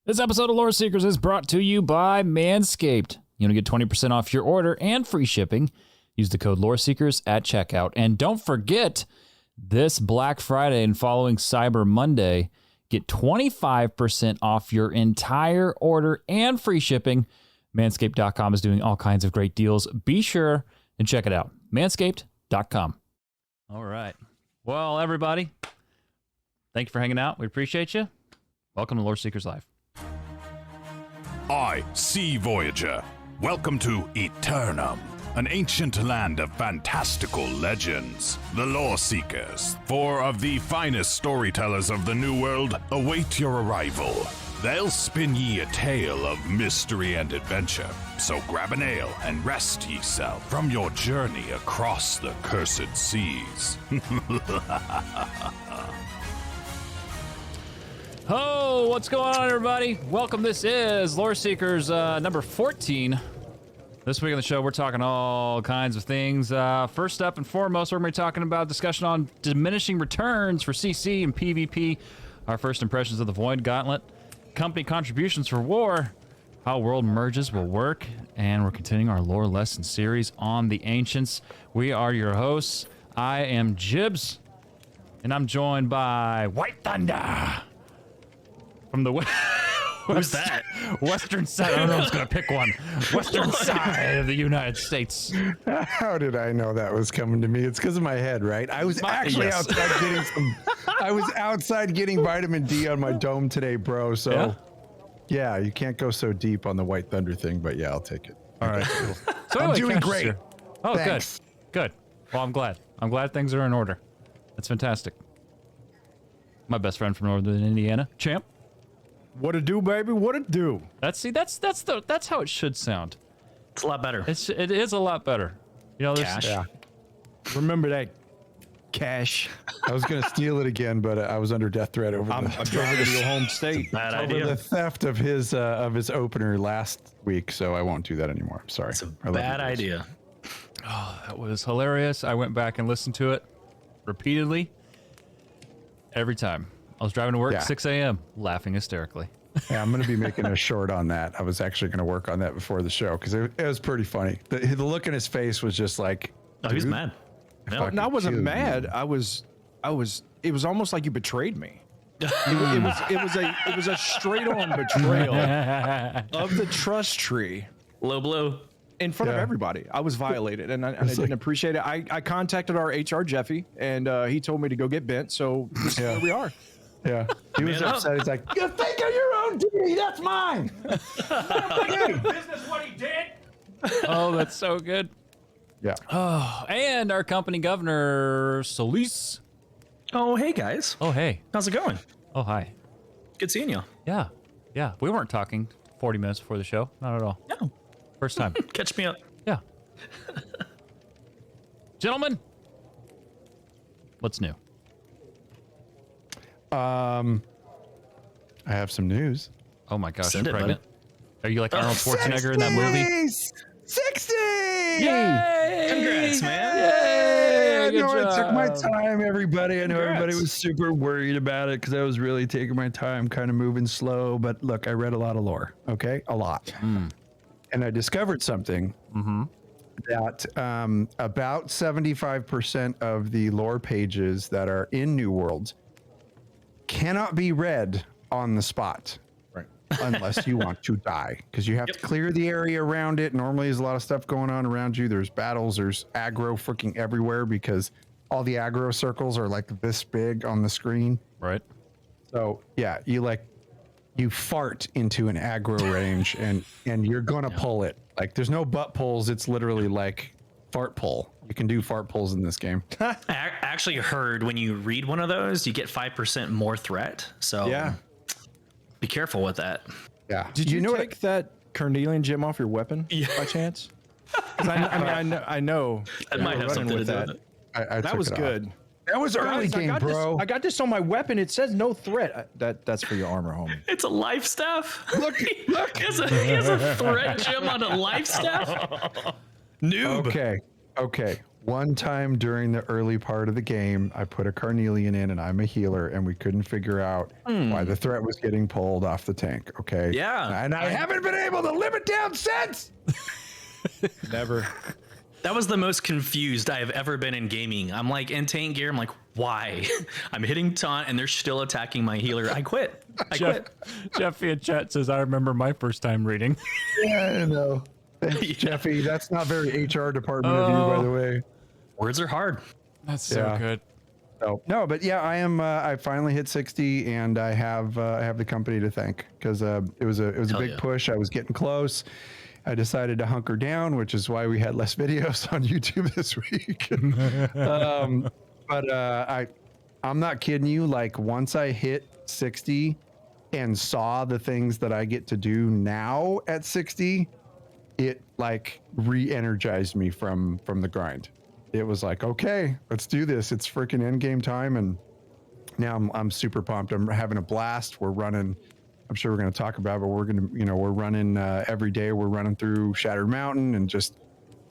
This episode of Loreseekers is brought to you by Manscaped. You want to get 20% off your order and free shipping. Use the code Loreseekers at checkout. And don't forget, this Black Friday and following Cyber Monday, get 25% off your entire order and free shipping. Manscaped.com is doing all kinds of great deals. Be sure and check it out. Manscaped.com. All right. Well, everybody, thank you for hanging out. We appreciate you. Welcome to Loreseekers Live. I, Sea Voyager. Welcome to Aeternum, an ancient land of fantastical legends. The Loreseekers, four of the finest storytellers of the New World, await your arrival. They'll spin ye a tale of mystery and adventure, so grab an ale and rest ye self from your journey across the cursed seas. Oh, what's going on, everybody? Welcome. This is Loreseekers number 14. This week on the show, we're talking all kinds of things. First up and foremost, we're going to be talking about discussion on diminishing returns for CC and PvP, our first impressions of the Void Gauntlet, company contributions for war, how world merges will work, and we're continuing our lore lesson series on the Ancients. We are your hosts. I am Jibs, and I'm joined by White Thunder. From the Who's that? Western side. I don't know who's going to pick one. Western side of the United States. How did I know that was coming to me? It's because of my head, right? I was actually outside getting some. I was outside getting vitamin D on my dome today, bro. So, yeah, you can't go so deep on the White Thunder thing, but yeah, I'll take it. All right. So I'm doing great. Oh, Thanks. Good. Well, I'm glad. I'm glad things are in order. That's fantastic. My best friend from Northern Indiana, Champ. What it do, baby? What it do? That's how it should sound. It's a lot better. It is a lot better. You know, Cash. Yeah, Remember that cash. I was gonna steal it again, but I was under death threat over I'm driving to your home state. Bad over idea. the theft of his opener last week. So I won't do that anymore. I'm sorry. It's a I love bad you guys. idea. Oh, that was hilarious. I went back and listened to it repeatedly. Every time. I was driving to work at 6 a.m. laughing hysterically. Yeah, I'm going to be making a short on that. I was actually going to work on that before the show because it was pretty funny. The look in his face was just like, Oh, he's mad. fucking And I wasn't kill mad. me. I was. It was almost like you betrayed me. It was a straight on betrayal of the trust tree Low blow. in front of Yeah. everybody. I was violated, and I didn't appreciate it. I contacted our HR Jeffy, and he told me to go get bent. So this is where we are. Yeah, he was Man up. upset. He's like, "You think of your own duty? That's mine." Oh, that's so good. Yeah. Oh, and our company governor, Solis. Oh, hey guys. Oh, hey. How's it going? Oh, hi. Good seeing you. Yeah. Yeah. We weren't talking 40 minutes before the show. Not at all. No. First time. Catch me up. Yeah. Gentlemen, what's new? I have some news. Oh my gosh, Send you're it, pregnant? Are you like Arnold Schwarzenegger in that movie? 60! Yay! Congrats, man. Yay! I Good know I took my job. time, everybody. I know everybody Congrats. was super worried about it because I was really taking my time, kind of moving slow. But look, I read a lot of lore, okay? A lot. And I discovered something that about 75% of the lore pages that are in New Worlds cannot be read on the spot. Right. Unless you want to die, because you have to clear the area around it. Normally, there's a lot of stuff going on around you. There's battles, there's aggro freaking everywhere because all the aggro circles are like this big on the screen. Right. So yeah, you fart into an aggro range and you're gonna pull it. Like there's no butt pulls. It's literally like fart pull. You can do fart pulls in this game. I actually heard when you read one of those, you get 5% more threat. So Yeah. be careful with that. Yeah. Did you know take that carnelian gem off your weapon by chance? 'Cause I know. That might we're have running something to with do that. with it. I That took was it off. good. That was early Guys, game, bro. I got this on my weapon. It says no threat. That's for your armor, homie. It's a life staff. Look. He has a threat gem on a life staff. Noob. Okay. One time during the early part of the game, I put a Carnelian in, and I'm a healer, and we couldn't figure out why the threat was getting pulled off the tank. Okay. Yeah. And I haven't been able to live it down since. Never. That was the most confused I have ever been in gaming. I'm like in tank gear. I'm like, why? I'm hitting taunt and they're still attacking my healer. I quit. I quit. Jeffy in chat says, I remember my first time reading. Yeah, I know. Thanks, Jeffy. That's not very HR department of you, by the way. Words are hard. That's so good. So, no, but yeah, I am. I finally hit 60, and I have the company to thank, because it was a big push. I was getting close. I decided to hunker down, which is why we had less videos on YouTube this week. But I'm not kidding you. Like, once I hit 60 and saw the things that I get to do now at 60, it like re-energized me from the grind. It was like, okay, let's do this. It's freaking end game time, and now I'm super pumped. I'm having a blast. We're running. I'm sure we're going to talk about it, but we're running every day. We're running through Shattered Mountain and just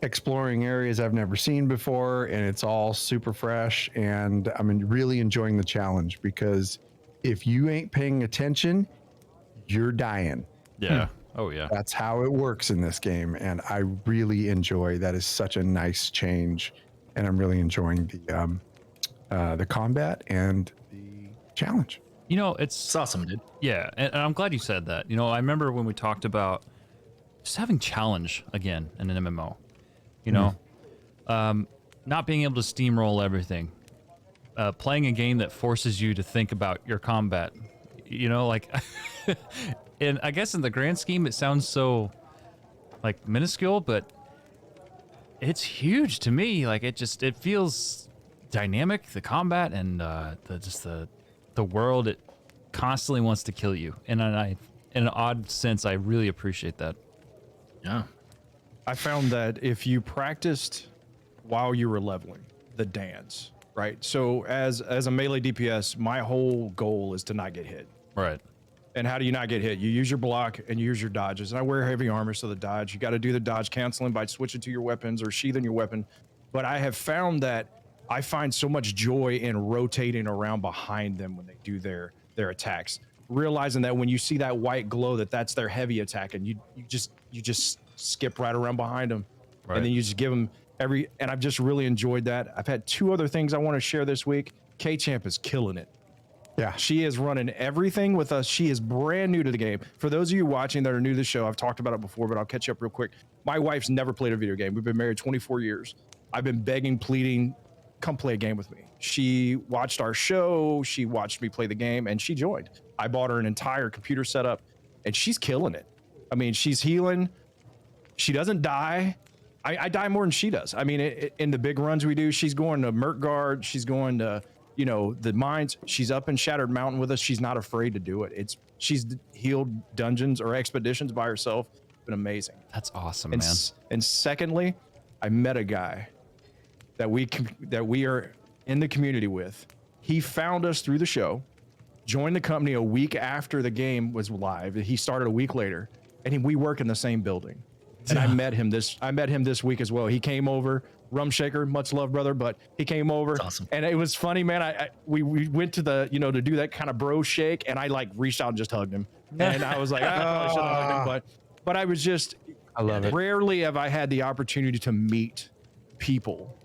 exploring areas I've never seen before, and it's all super fresh. And I'm really enjoying the challenge, because if you ain't paying attention, you're dying. Yeah. Oh yeah. That's how it works in this game, and I really enjoy. That is such a nice change, and I'm really enjoying the combat and the challenge. You know, It's awesome, dude. yeah, and I'm glad you said that. You know, I remember when we talked about just having challenge again in an MMO. You know, not being able to steamroll everything, playing a game that forces you to think about your combat. You know, like, and I guess in the grand scheme, it sounds so like minuscule, but it's huge to me. Like, it feels dynamic, the combat, and the world. It constantly wants to kill you, and in an odd sense, I really appreciate that. Yeah. I found that if you practiced while you were leveling the dance, right? So as a melee DPS, my whole goal is to not get hit. Right. And how do you not get hit? You use your block and you use your dodges. And I wear heavy armor, so the dodge, you got to do the dodge canceling by switching to your weapons or sheathing your weapon. But I have found that I find so much joy in rotating around behind them when they do their attacks, realizing that when you see that white glow, that's their heavy attack, and you just skip right around behind them, Right. and then you just give them and I've just really enjoyed that. I've had two other things I want to share this week. K-Champ is killing it. Yeah. She is running everything with us. She is brand new to the game. For those of you watching that are new to the show, I've talked about it before, but I'll catch you up real quick. My wife's never played a video game. We've been married 24 years. I've been begging, pleading, come play a game with me. She watched our show. She watched me play the game, and she joined. I bought her an entire computer setup, and she's killing it. I mean, she's healing. She doesn't die. I die more than she does. I mean, in the big runs we do, she's going to Merkgard. She's going to, the mines. She's up in Shattered Mountain with us. She's not afraid to do it. She's healed dungeons or expeditions by herself. It's been amazing. That's awesome, And, man. and secondly, I met a guy that we are in the community with. He found us through the show, joined the company a week after the game was live. He started a week later, and we work in the same building. And I met him this week as well. He came over, Rum Shaker, much love, brother, but he came over. That's awesome. And it was funny, man. We went to the, to do that kind of bro shake, and I like reached out and just hugged him. And I was like, I probably should have hugged him, but I was just, I love it. Rarely have I had the opportunity to meet people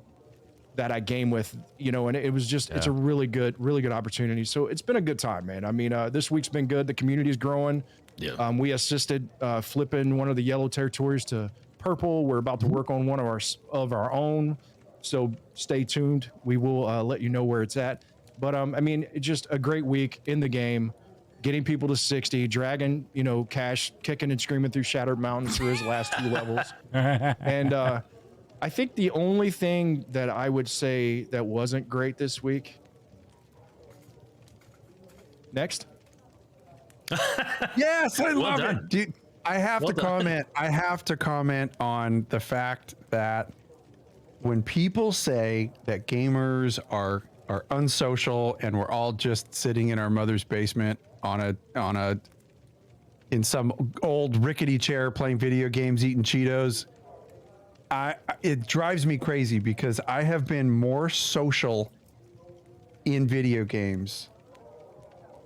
that I game with, and it was just, it's a really good opportunity. So it's been a good time, man. I mean, this week's been good. The community is growing. Yeah. We assisted flipping one of the yellow territories to purple. We're about to work on one of our own. So stay tuned. We will let you know where it's at. But I mean, it's just a great week in the game, getting people to 60, dragging, Cash kicking and screaming through Shattered Mountains through his last few levels. And I think the only thing that I would say that wasn't great this week. Next. Yes, I love done. it. Dude, I have to comment. I have to comment on the fact that when people say that gamers are unsocial and we're all just sitting in our mother's basement in some old rickety chair playing video games, eating Cheetos, it drives me crazy because I have been more social in video games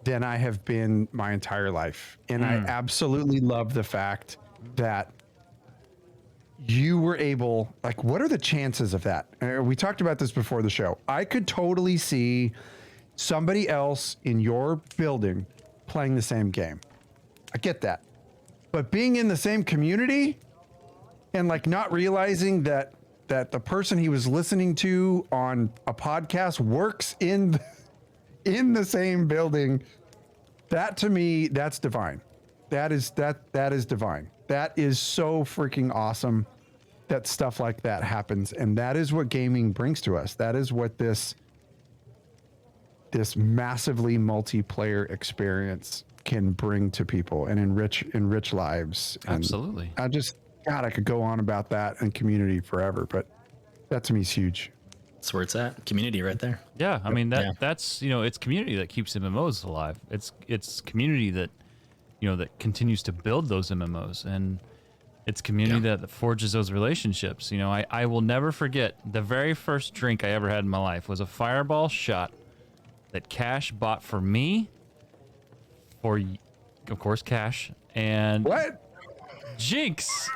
than I have been my entire life. And I absolutely love the fact that you were able, like, what are the chances of that? We talked about this before the show. I could totally see somebody else in your building playing the same game. I get that. But being in the same community and like not realizing that the person he was listening to on a podcast works in the same building, that to me, that's divine. That is divine. That is so freaking awesome that stuff like that happens. And that is what gaming brings to us. That is what this massively multiplayer experience can bring to people and enrich lives. And Absolutely. I could go on about that and community forever, but that to me is huge. That's where it's at. Community right there. Yeah, I mean that's it's community that keeps MMOs alive. It's community that that continues to build those MMOs, and it's community that forges those relationships. I will never forget the very first drink I ever had in my life was a Fireball shot that Cash bought for me, for of course Cash and What? Jinx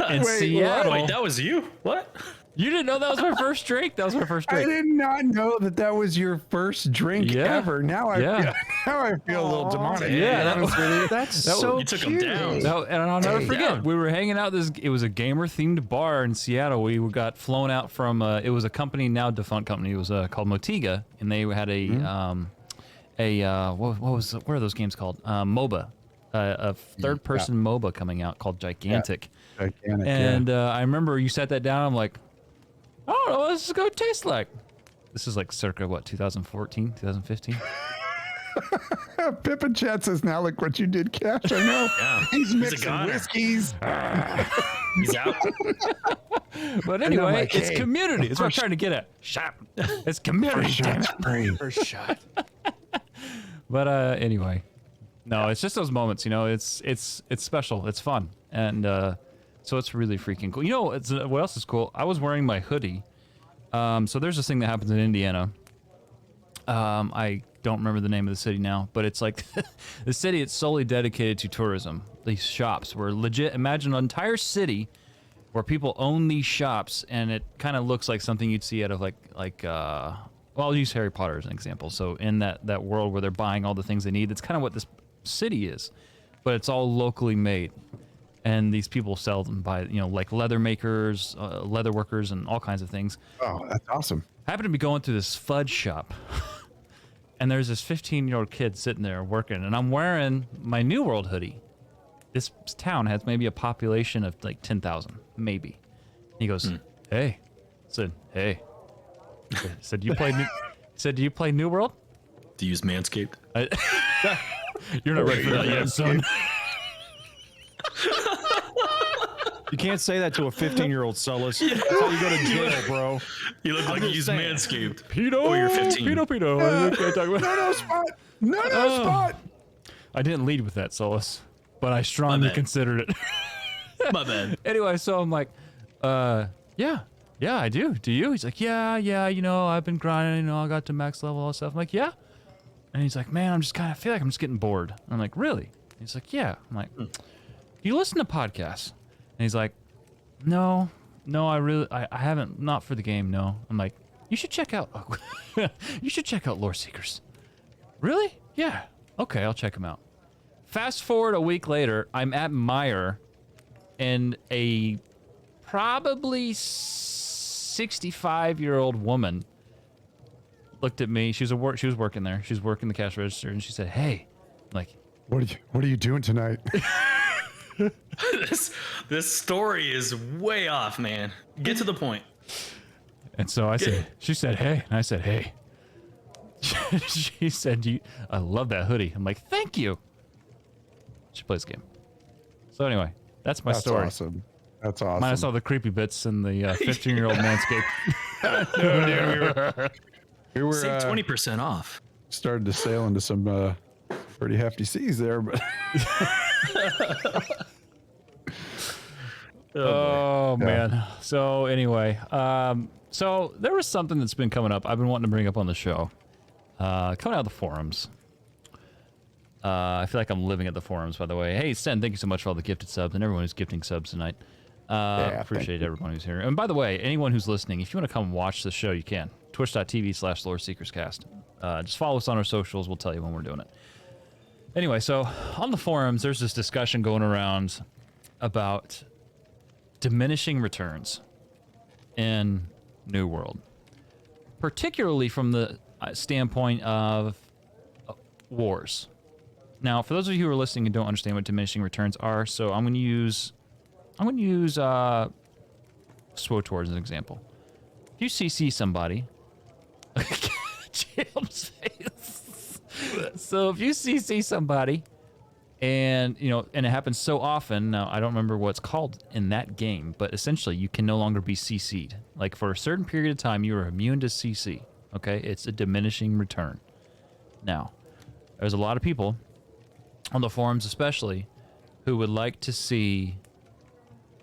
in Seattle. Wait, that was you? What? You didn't know that was my first drink? That was my first drink. I did not know that was your first drink ever. Now I feel a little demonic. Yeah, That's so You took him down. No, and I'll never forget. down. We were hanging out. It was a gamer themed bar in Seattle. We got flown out from. It was a company, now defunct company. It was called Motiga, and they had what are those games called? MOBA, a third person MOBA coming out called Gigantic. Gigantic, And I remember you sat that down. I'm like, I don't know what this is going to taste like. This is like circa 2014, 2015. Pip in chat says, now look what you did, Cash. I know. Yeah. He's a mixing goner. whiskeys. He's out. But anyway, like, it's hey, community. It's what I'm trying to get at. Shot. It's community. damn it. first shot. But anyway, no, it's just those moments. It's special. It's fun, and so it's really freaking cool. What else is cool? I was wearing my hoodie. So there's this thing that happens in Indiana. I don't remember the name of the city now, but it's like the city. It's solely dedicated to tourism. These shops were legit. Imagine an entire city where people own these shops, and it kind of looks like something you'd see out of well, I'll use Harry Potter as an example. So in that world where they're buying all the things they need, that's kind of what this city is, but it's all locally made. And these people sell them by, like leather makers, leather workers, and all kinds of things. Oh, that's awesome. I happened to be going through this fudge shop, and there's this 15-year-old kid sitting there working, and I'm wearing my New World hoodie. This town has maybe a population of like 10,000, maybe. He goes, "Hey," I said, "Hey." I said, "Do you play New World?" Do you use Manscaped? You're not ready for that yet, son. You can't say that to a 15-year-old, Sullus. That's how you go to jail, bro. You look like you use saying. Manscaped. Pedo, Oh, you're 15. Pedo. I can't talk about. No spot. No spot. I didn't lead with that, Solus, but I strongly bad. considered it. My bad. Anyway, so I'm like, yeah, I do. Do you? He's like, yeah, I've been grinding, I got to max level, all that stuff. I'm like, yeah. And he's like, man, I feel like I'm just getting bored. I'm like, really? He's like, yeah. I'm like, do you listen to podcasts? And he's like, no, I haven't, not for the game, no. I'm like, you should check out Loreseekers. Really? Yeah. Okay, I'll check them out. Fast forward a week later, I'm at Meijer, and a probably 65-year-old woman looked at me. She was working there. She was working the cash register, and she said, "Hey," I'm like, What are you doing tonight? This story is way off, man. Get to the point. and so she said, "Hey," and I said, "Hey." She said, I love that hoodie. I'm like, thank you. She plays the game. So anyway, that's my story. Awesome. That's awesome. Minus all the creepy bits and the 15-year-old Manscaped. we were Save 20% off. started to sail into some pretty hefty seas there, but Oh man. So anyway, so there was something that's been coming up. I've been wanting to bring up on the show. Coming out of the forums. I feel like I'm living at the forums, by the way. Hey, Sten, thank you so much for all the gifted subs and everyone who's gifting subs tonight. Appreciate everyone who's here. And by the way, anyone who's listening, if you want to come watch the show, you can. Twitch.tv/LoreSeekersCast. Just follow us on our socials. We'll tell you when we're doing it. Anyway, so on the forums, there's this discussion going around about diminishing returns in New World, particularly from the standpoint of wars. Now, for those of you who are listening and don't understand what diminishing returns are, so I'm going to use SWOTOR as an example. If you CC somebody, Jim's face. So if you CC somebody, and and it happens so often. Now I don't remember what it's called in that game, but essentially you can no longer be CC'd. Like for a certain period of time, you are immune to CC. Okay, it's a diminishing return. Now, there's a lot of people on the forums, especially, who would like to see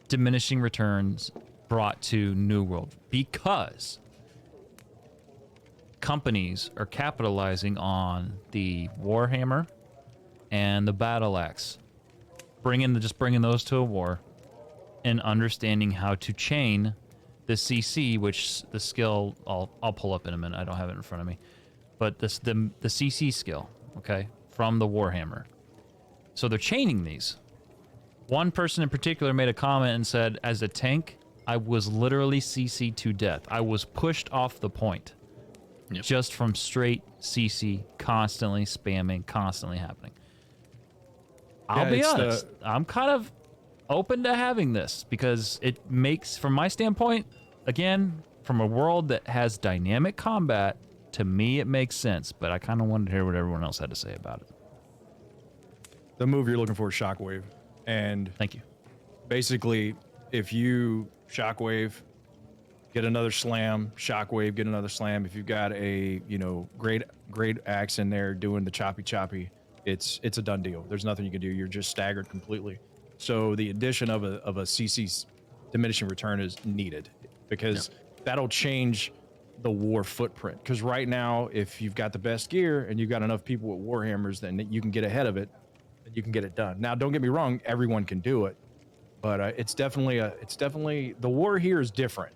diminishing returns brought to New World because companies are capitalizing on the Warhammer and the Battle Axe, bringing those to a war, and understanding how to chain the CC, which the skill I'll pull up in a minute. I don't have it in front of me, but the CC skill, okay, from the Warhammer. So they're chaining these. One person in particular made a comment and said, "As a tank, I was literally CC'd to death. I was pushed off the point." Yep. Just from straight CC, constantly spamming, constantly happening. I'll be honest, I'm kind of open to having this because it makes, from my standpoint, again, from a world that has dynamic combat, to me it makes sense, but I kind of wanted to hear what everyone else had to say about it. The move you're looking for is Shockwave. And thank you. Basically, if you Shockwave, get another slam, Shockwave, get another slam. If you've got a, great axe in there doing the choppy, it's a done deal. There's nothing you can do. You're just staggered completely. So the addition of a CC diminishing return is needed because that'll change the war footprint. Because right now, if you've got the best gear and you've got enough people with Warhammers, then you can get ahead of it and you can get it done. Now, don't get me wrong, everyone can do it, but it's definitely the war here is different.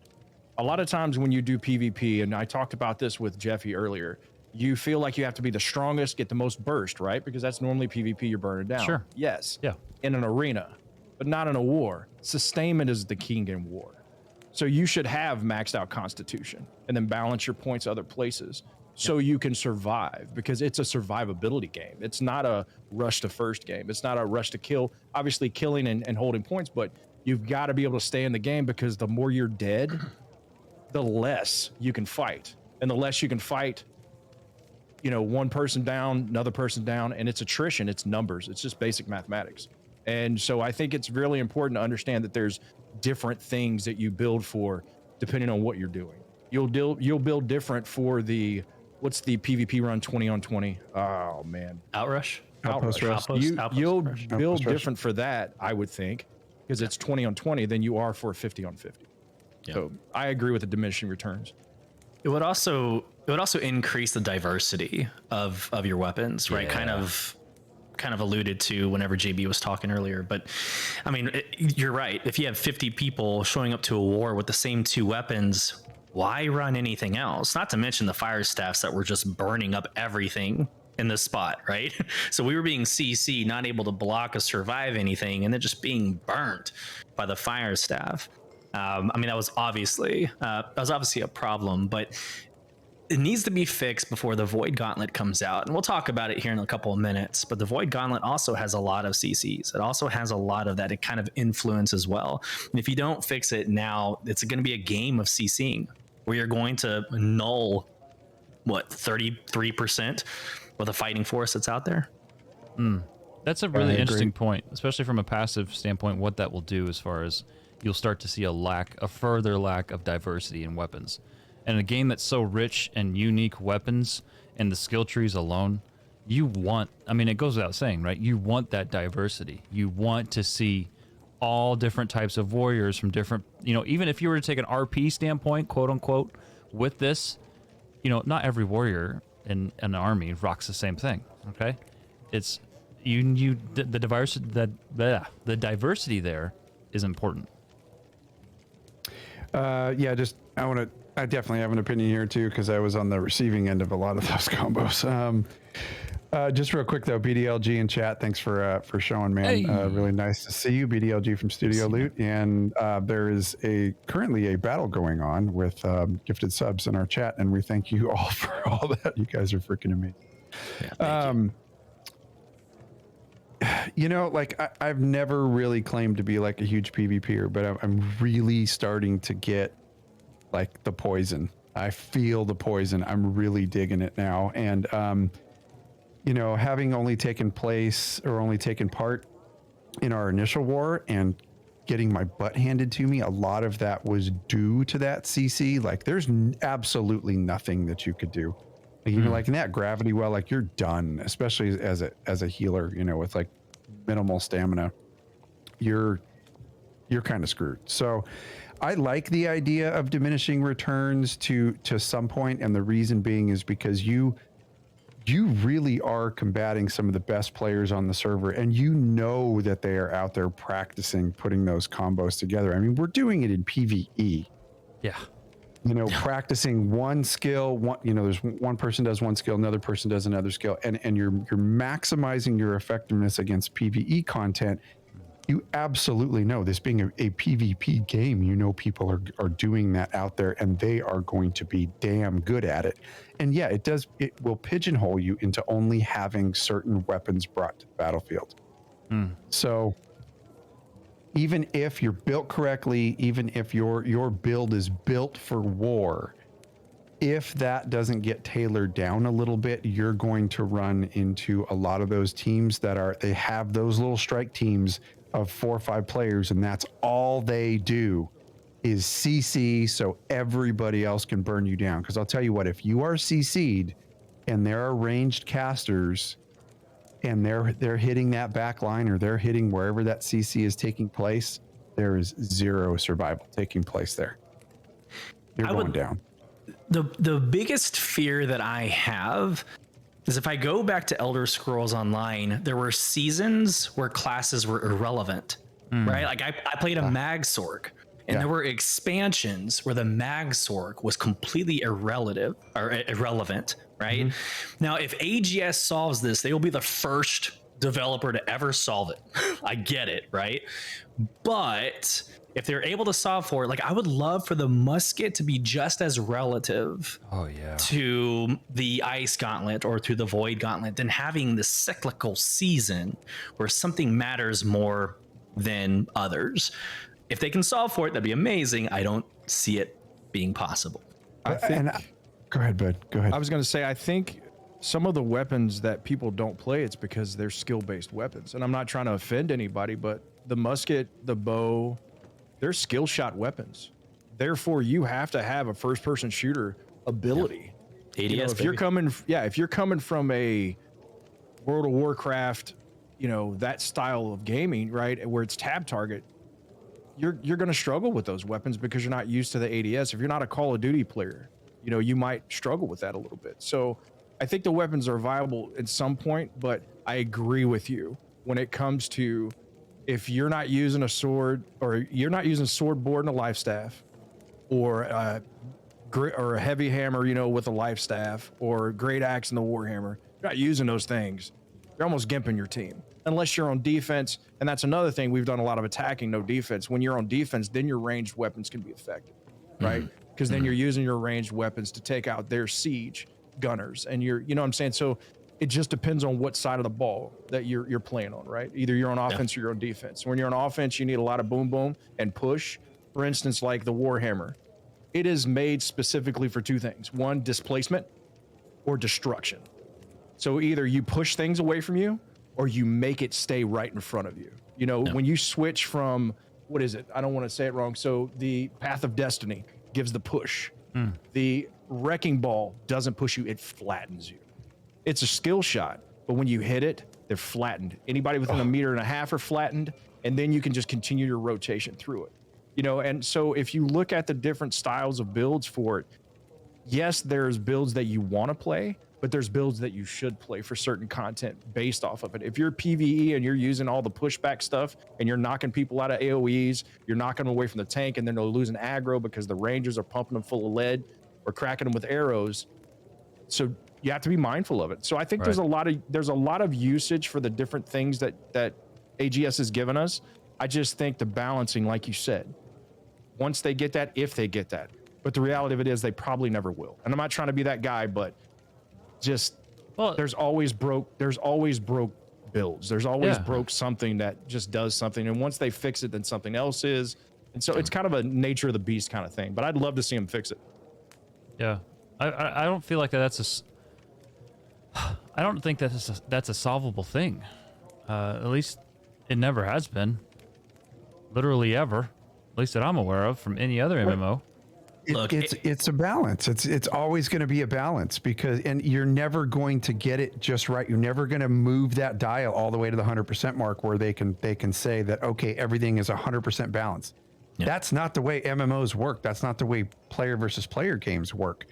A lot of times when you do PvP, and I talked about this with Jeffy earlier, you feel like you have to be the strongest, get the most burst, right? Because that's normally PvP you're burning down. Sure. Yes. Yeah. In an arena, but not in a war. Sustainment is the king in war. So you should have maxed out Constitution and then balance your points other places so you can survive, because it's a survivability game. It's not a rush to first game. It's not a rush to kill. Obviously killing and holding points, but you've got to be able to stay in the game because the more you're dead, the less you can fight. And the less you can fight, one person down, another person down, and it's attrition, it's numbers, it's just basic mathematics. And so I think it's really important to understand that there's different things that you build for depending on what you're doing. You'll build different for what's the PvP run 20 on 20? Oh man. Outrush? Outrush. You'll build different for that, I would think, because it's 20 on 20 than you are for 50 on 50. Yep. So I agree with the diminishing returns. It would also increase the diversity of your weapons, right? Kind of alluded to whenever JB was talking earlier, but I mean, you're right. If you have 50 people showing up to a war with the same two weapons, why run anything else? Not to mention the fire staffs that were just burning up everything in this spot, right? So we were being CC, not able to block or survive anything, and then just being burnt by the fire staff. I mean, that was obviously a problem, but it needs to be fixed before the Void Gauntlet comes out. And we'll talk about it here in a couple of minutes, but the Void Gauntlet also has a lot of CCs. It also has a lot of that it kind of influence as well. And if you don't fix it now, it's going to be a game of CCing where you're going to null, 33% of the fighting force that's out there? That's a really interesting point, especially from a passive standpoint, what that will do as far as you'll start to see a further lack of diversity in weapons. And a game that's so rich in unique weapons and the skill trees alone, it goes without saying, right? You want that diversity. You want to see all different types of warriors from different, even if you were to take an RP standpoint, quote unquote, with this, not every warrior in an army rocks the same thing. Okay, it's the diversity there is important. I definitely have an opinion here too, because I was on the receiving end of a lot of those combos. Just real quick though, BDLG in chat, thanks for showing, man. Hey. Really nice to see you, BDLG from Studio Loot. And there is currently a battle going on with gifted subs in our chat, and we thank you all for all that. You guys are freaking amazing. Yeah, thank you. I've never really claimed to be like a huge PvPer, but I'm really starting to get like the poison. I feel the poison. I'm really digging it now. And having only taken part in our initial war and getting my butt handed to me, a lot of that was due to that CC. Like, there's absolutely nothing that you could do. Like, even like in that gravity well, like, you're done, especially as a healer, with like minimal stamina. You're kind of screwed. So I like the idea of diminishing returns to some point, and the reason being is because you really are combating some of the best players on the server, and that they are out there practicing putting those combos together. I mean, we're doing it in PvE. Yeah. Practicing one skill, there's one person does one skill, another person does another skill, and you're maximizing your effectiveness against PvE content. You absolutely know, this being a PvP game, people are doing that out there, and they are going to be damn good at it. And yeah, it will pigeonhole you into only having certain weapons brought to the battlefield. So even if you're built correctly, even if your build is built for war, if that doesn't get tailored down a little bit, you're going to run into a lot of those teams they have those little strike teams of 4 or 5 players, and that's all they do is CC, so everybody else can burn you down. Because I'll tell you what, if you are CC'd and there are ranged casters and they're hitting that back line, or they're hitting wherever that CC is taking place, there is zero survival taking place there. You're going down. The biggest fear that I have is if I go back to Elder Scrolls Online, there were seasons where classes were irrelevant, right? Like I played a Magsork, and there were expansions where the Magsork was completely irrelevant, right? Now, if AGS solves this, they will be the first developer to ever solve it. I get it, right? But if they're able to solve for it, like, I would love for the musket to be just as relative to the Ice Gauntlet or to the Void Gauntlet than having the cyclical season where something matters more than others. If they can solve for it, that'd be amazing. I don't see it being possible. I think. Go ahead, bud. Go ahead. I was going to say, I think some of the weapons that people don't play, it's because they're skill-based weapons. And I'm not trying to offend anybody, but the musket, the bow, they're skill shot weapons. Therefore, you have to have a first-person shooter ability. ADS, if you're coming from a World of Warcraft, that style of gaming, right, where it's tab target, you're going to struggle with those weapons because you're not used to the ADS. If you're not a Call of Duty player, you might struggle with that a little bit. So I think the weapons are viable at some point, but I agree with you when it comes to, if you're not using a sword, or you're not using sword board and a life staff, or a heavy hammer, with a life staff, or great axe and the warhammer, you're not using those things, you're almost gimping your team. Unless you're on defense, and that's another thing, we've done a lot of attacking, no defense. When you're on defense, then your ranged weapons can be effective, right? Because then you're using your ranged weapons to take out their siege gunners, and you know what I'm saying? So it just depends on what side of the ball that you're playing on, right? Either you're on offense or you're on defense. When you're on offense, you need a lot of boom boom and push. For instance, like the Warhammer, it is made specifically for 2 things: one, displacement, or destruction. So either you push things away from you, or you make it stay right in front of you. When you switch from, what is it? I don't want to say it wrong. So the Path of Destiny gives the push. The Wrecking Ball doesn't push you, it flattens you. It's a skill shot, but when you hit it, they're flattened. Anybody within 1.5 meters are flattened. and then you can just continue your rotation through it. You know, and so if you look at the different styles of builds for it, yes, there's builds that you want to play, but there's builds that you should play for certain content based off of it. If you're PvE and you're using all the pushback stuff and you're knocking people out of AoEs, you're knocking them away from the tank, and then they're losing aggro because the rangers are pumping them full of lead or cracking them with arrows. So you have to be mindful of it. So I think there's a lot of usage for the different things that AGS has given us. I just think the balancing, like you said, once they get that, if they get that. But the reality of it is they probably never will. And I'm not trying to be that guy, but just there's always broke builds. There's always broke something that just does something. And once they fix it, then something else is. And so it's kind of a nature of the beast kind of thing. But I'd love to see them fix it. Yeah. I don't feel like that's I don't think that's a solvable thing. At least it never has been. Literally ever. At least that I'm aware of from any other MMO. It's a balance. It's always going to be a balance and you're never going to get it just right. You're never going to move that dial all the way to the 100% mark where they can say that, okay, everything is 100% balanced. Yeah. That's not the way MMOs work. That's not the way player versus player games work.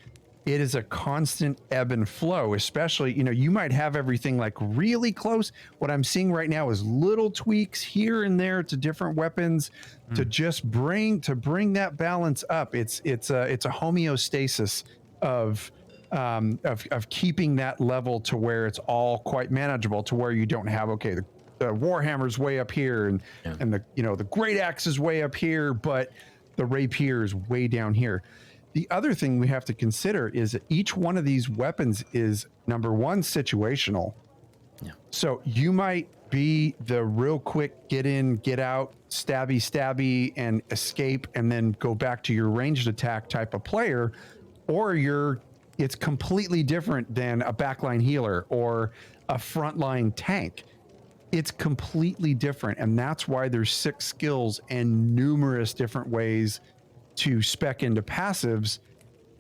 It is a constant ebb and flow, especially, you might have everything like really close. What I'm seeing right now is little tweaks here and there to different weapons to just bring that balance up. It's a homeostasis of keeping that level to where it's all quite manageable, to where you don't have, okay, the Warhammer's way up here and the Great Axe is way up here, but the Rapier is way down here. The other thing we have to consider is that each one of these weapons is, number one, situational. Yeah. So you might be the real quick get in, get out, stabby, and escape, and then go back to your ranged attack type of player, or it's completely different than a backline healer or a frontline tank. It's completely different, and that's why there's 6 skills and numerous different ways to spec into passives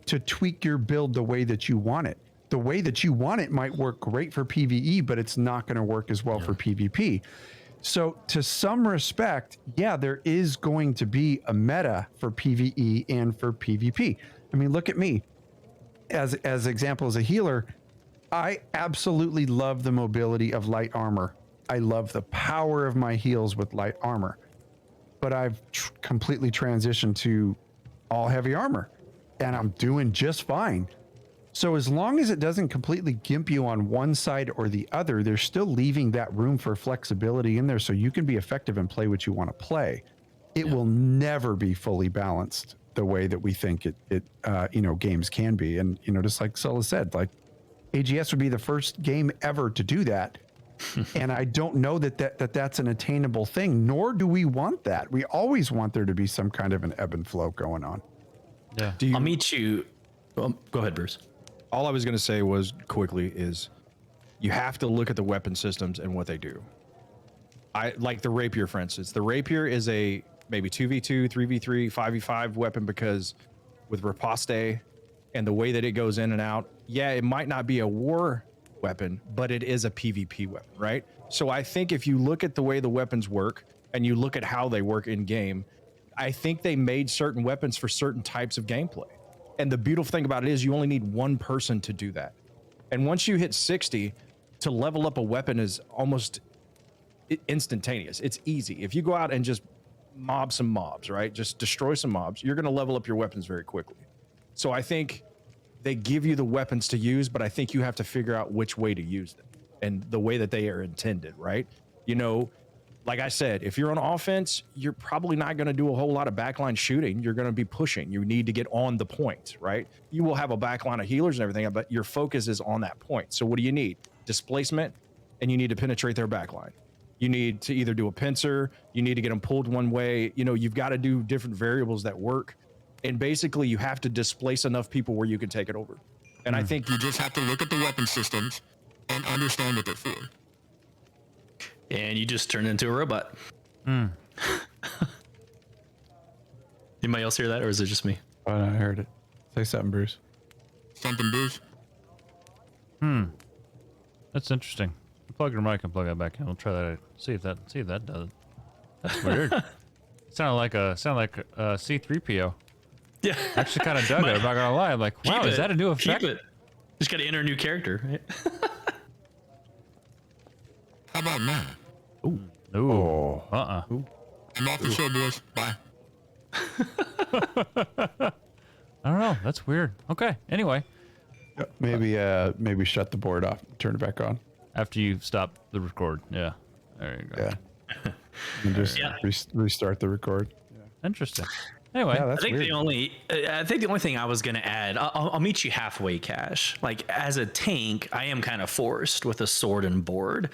to tweak your build the way that you want it. The way that you want it might work great for PvE, but it's not going to work as well for PvP. So to some respect, there is going to be a meta for PvE and for PvP. I mean, look at me. As example, as a healer, I absolutely love the mobility of light armor. I love the power of my heals with light armor. But I've completely transitioned to all heavy armor, and I'm doing just fine. So as long as it doesn't completely gimp you on one side or the other, they're still leaving that room for flexibility in there so you can be effective and play what you want to play. It will never be fully balanced the way that we think it games can be. And, just like Sulla said, like AGS would be the first game ever to do that. And I don't know that's an attainable thing, nor do we want that. We always want there to be some kind of an ebb and flow going on. Yeah. I'll meet you. Well, go ahead, Bruce. All I was going to say was quickly is you have to look at the weapon systems and what they do. I like the Rapier, for instance. The Rapier is a maybe 2v2, 3v3, 5v5 weapon because with Riposte and the way that it goes in and out, it might not be a war weapon, but it is a PvP weapon, right? So I think if you look at the way the weapons work and you look at how they work in game, I think they made certain weapons for certain types of gameplay. And the beautiful thing about it is you only need one person to do that. And once you hit 60, to level up a weapon is almost instantaneous. It's easy. If you go out and just mob some mobs, right? Just destroy some mobs, you're going to level up your weapons very quickly. So I think they give you the weapons to use, but I think you have to figure out which way to use them and the way that they are intended, right? Like I said, if you're on offense, you're probably not going to do a whole lot of backline shooting. You're going to be pushing. You need to get on the point, right? You will have a backline of healers and everything, but your focus is on that point. So what do you need? Displacement, and you need to penetrate their backline. You need to either do a pincer, you need to get them pulled one way. You've got to do different variables that work. And basically, you have to displace enough people where you can take it over. And I think you just have to look at the weapon systems and understand what they're for. And you just turned into a robot. Anybody else hear that, or is it just me? Oh, I heard it. Say something, Bruce. Something, Bruce. That's interesting. Plug your mic and plug that back in. We'll try that. See if that does it. That's weird. sounded like a C3PO. Yeah. Actually, kind of dug it. I'm not gonna lie. I'm like, wow, is that a new effect? Keep it. Just got to enter a new character. Right? How about now? Ooh. I'm off the show, boys. Bye. I don't know. That's weird. Okay. Anyway, Maybe shut the board off, turn it back on. after you stop the record. Yeah. There you go. Yeah. And just restart the record. Interesting. Anyway, Yeah, I that's think weird. the only thing I was gonna add, I'll meet you halfway, Cash. Like as a tank, I am kind of forced with a sword and board,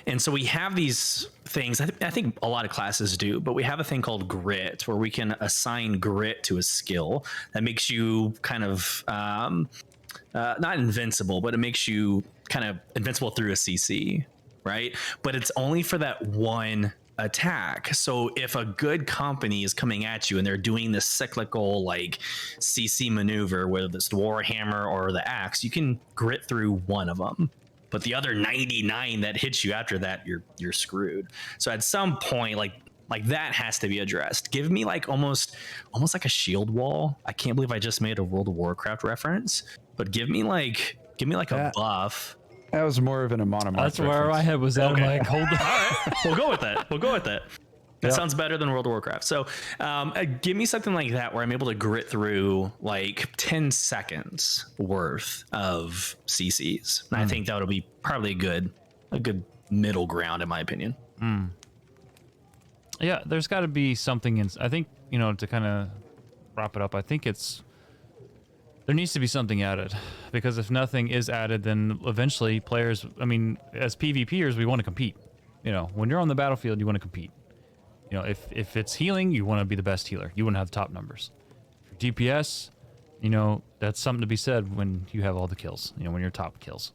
and so we have these things. I think a lot of classes do, but we have a thing called grit, where we can assign grit to a skill that makes you kind of not invincible, but it makes you kind of invincible through a CC, right? But it's only for that one attack. So if a good company is coming at you and they're doing this cyclical like CC maneuver, whether it's the Warhammer or the axe, you can grit through one of them, but the other 99 that hits you after that, you're screwed. So at some point, like that has to be addressed. Give me like almost like a shield wall. I can't believe I just made a World of Warcraft reference, but give me like a buff. That was more of an monomorph. that's where my head was at. I'm like, hold on. All right, we'll go with that. That sounds better than World of Warcraft. So give me something like that where I'm able to grit through like 10 seconds worth of CCs. And I think that would be probably a good middle ground in my opinion. Yeah, there's got to be something in. I think, to kind of wrap it up, I think there needs to be something added, because if nothing is added, then eventually players, as PvPers, we want to compete. When you're on the battlefield, you want to compete. If it's healing, you want to be the best healer. You want to have the top numbers. For DPS, that's something to be said when you have all the kills, when you're top kills.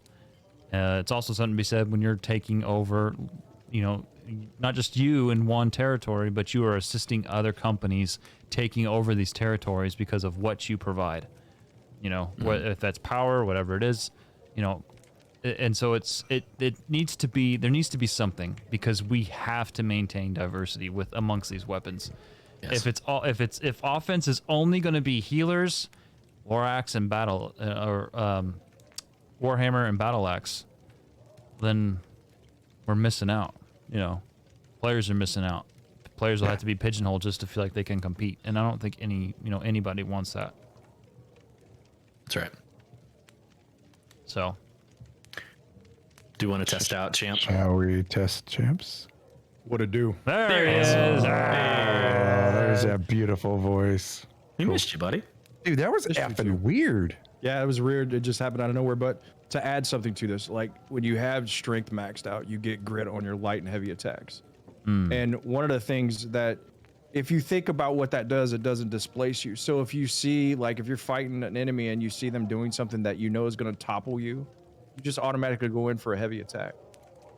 It's also something to be said when you're taking over, not just you in one territory, but you are assisting other companies taking over these territories because of what you provide. If that's power, whatever it is, and so there needs to be something, because we have to maintain diversity amongst these weapons. Yes. If offense is only going to be healers, war axe and battle, or Warhammer and battle axe, then we're missing out. Players are missing out. Players will have to be pigeonholed just to feel like they can compete, and I don't think anybody wants that. That's right. So, do you want to test out Champ? Shall we test Champs? What to do? there he is. Oh, there's that beautiful voice. We missed you, buddy. Dude, that was effing weird. Yeah, it was weird. It just happened out of nowhere. But to add something to this, like when you have strength maxed out, you get grit on your light and heavy attacks. And one of the things that, if you think about what that does, it doesn't displace you. So if you see, like if you're fighting an enemy and you see them doing something that you know is going to topple you, you just automatically go in for a heavy attack.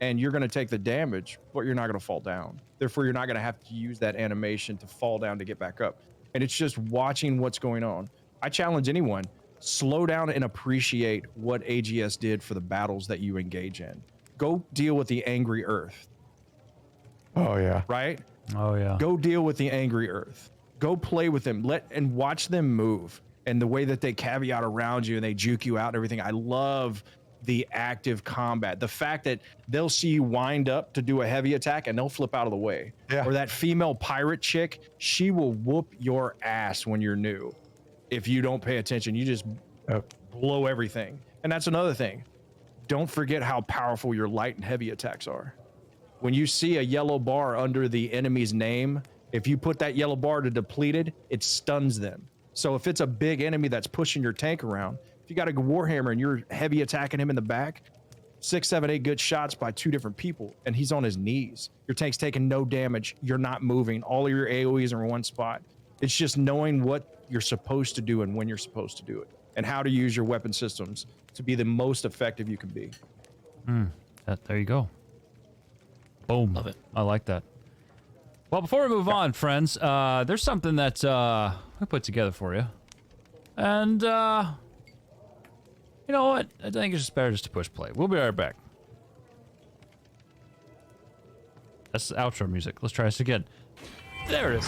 And you're going to take the damage, but you're not going to fall down. Therefore, you're not going to have to use that animation to fall down to get back up. And it's just watching what's going on. I challenge anyone, slow down and appreciate what AGS did for the battles that you engage in. Go deal with the angry earth. Oh, yeah. Right? Oh yeah. Go deal with the angry earth. Go play with them. And watch them move. And the way that they caveat around you and they juke you out and everything. I love the active combat. The fact that they'll see you wind up to do a heavy attack and they'll flip out of the way. Yeah. Or that female pirate chick, she will whoop your ass when you're new. If you don't pay attention, you just blow everything. And that's another thing. Don't forget how powerful your light and heavy attacks are. When you see a yellow bar under the enemy's name, if you put that yellow bar to depleted, it stuns them. So if it's a big enemy that's pushing your tank around, if you got a Warhammer and you're heavy attacking him in the back, 6, 7, 8 good shots by 2 different people, and he's on his knees. Your tank's taking no damage. You're not moving. All of your AoEs are in one spot. It's just knowing what you're supposed to do and when you're supposed to do it, and how to use your weapon systems to be the most effective you can be. There you go. Boom. Love it. I like that. Well, before we move on, friends, there's something that we put together for you. And, you know what? I think it's just better just to push play. We'll be right back. That's the outro music. Let's try this again. There it is.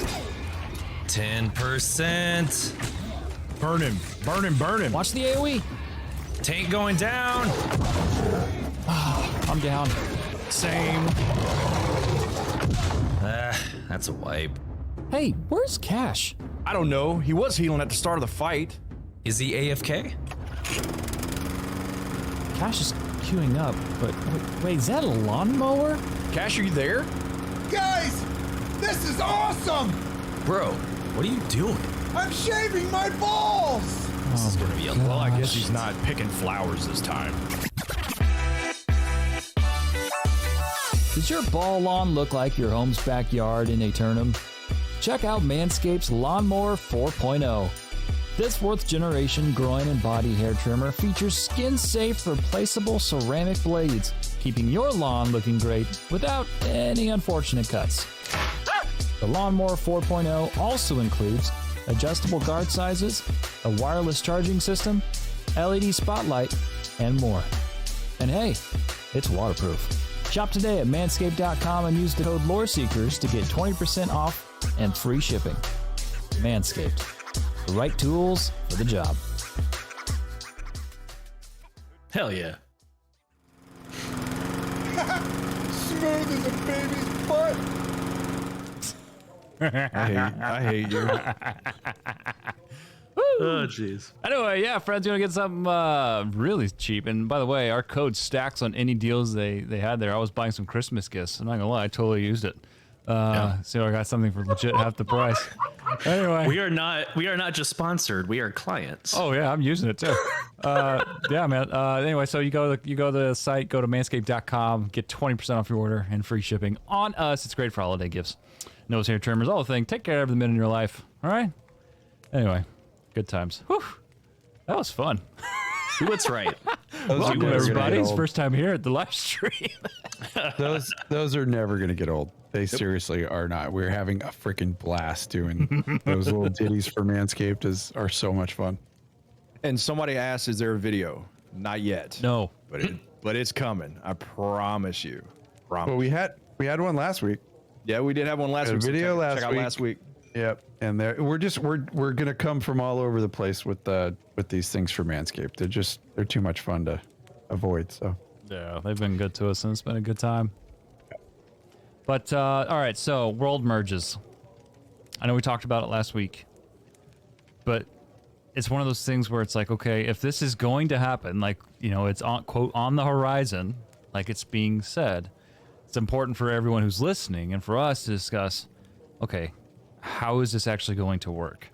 10%. Burn him. Burn him. Burn him. Watch the AoE. Tank going down. I'm down. Same. That's a wipe. Hey, where's Cash? I don't know. He was healing at the start of the fight. Is he AFK? Cash is queuing up, but wait, is that a lawnmower? Cash, are you there? Guys, this is awesome! Bro, what are you doing? I'm shaving my balls! This is gonna be a Well, I lot. guess he's not picking flowers this time. Does your ball lawn look like your home's backyard in Aeternum? Check out Manscaped's Lawnmower 4.0. This fourth generation groin and body hair trimmer features skin-safe replaceable ceramic blades, keeping your lawn looking great without any unfortunate cuts. The Lawnmower 4.0 also includes adjustable guard sizes, a wireless charging system, LED spotlight, and more. And hey, it's waterproof. Shop today at manscaped.com and use the code Loreseekers to get 20% off and free shipping. Manscaped. The right tools for the job. Hell yeah. Smooth as a baby's butt! I hate you. Oh, jeez. Anyway, yeah, Fred's gonna get something really cheap. And by the way, our code stacks on any deals they had there. I was buying some Christmas gifts. I'm not gonna lie, I totally used it. So I got something for legit half the price. Anyway, We are not just sponsored. We are clients. oh yeah, I'm using it too. Yeah, man. Anyway, so you go to the site, go to manscaped.com, get 20% off your order and free shipping on us. It's great for holiday gifts. Nose hair trimmers, all the thing. Take care of every minute in your life. All right. Anyway, good times. Whew. That was fun. Do what's right. Welcome never gonna everybody. get It's old. first time here at the live stream. Those are never gonna get old. They seriously are not. We're having a freaking blast doing those little ditties for Manscaped. Are so much fun. And somebody asked, is there a video? Not yet. No. But it's coming. I promise you. Promise. Well, we had one last week. Yeah, we did have one last Had a week. so video check out last last week. Yep. And we're gonna come from all over the place with these things for Manscaped. They're too much fun to avoid. So Yeah, they've been good to us, and it's been a good time. But, all right, so world merges. I know we talked about it last week, but it's one of those things where it's like, okay, if this is going to happen, like, you know, it's on, quote, on the horizon, like it's being said, it's important for everyone who's listening and for us to discuss, okay, how is this actually going to work?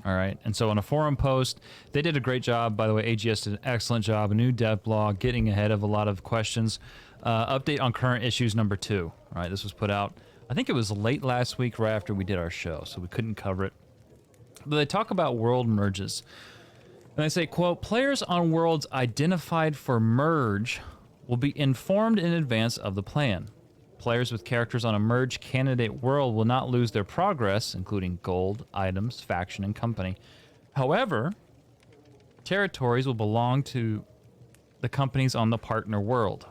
All right. And so on a forum post, they did a great job. By the way, AGS did an excellent job. A new dev blog, getting ahead of a lot of questions. Update on current issues #2. All right. This was put out, I think it was late last week, right after we did our show, so we couldn't cover it. But they talk about world merges. And they say, quote, players on worlds identified for merge will be informed in advance of the plan. Players with characters on a merge candidate world will not lose their progress, including gold, items, faction, and company. However, territories will belong to the companies on the partner world.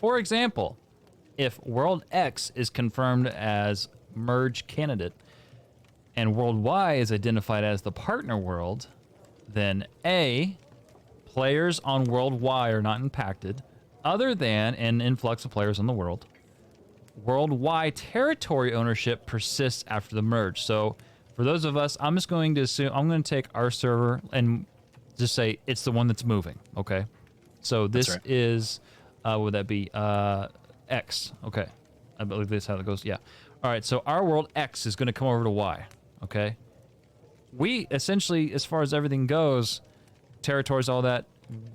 For example, if World X is confirmed as merge candidate and World Y is identified as the partner world, then A, players on World Y are not impacted, other than an influx of players on the world. World Y territory ownership persists after the merge. So for those of us, I'm just going to assume, I'm going to take our server and just say it's the one that's moving, okay? So this right. is, what would that be? X, okay. I believe that's how it goes, yeah. All right, so our world X is going to come over to Y, okay? We essentially, as far as everything goes, territories, all that,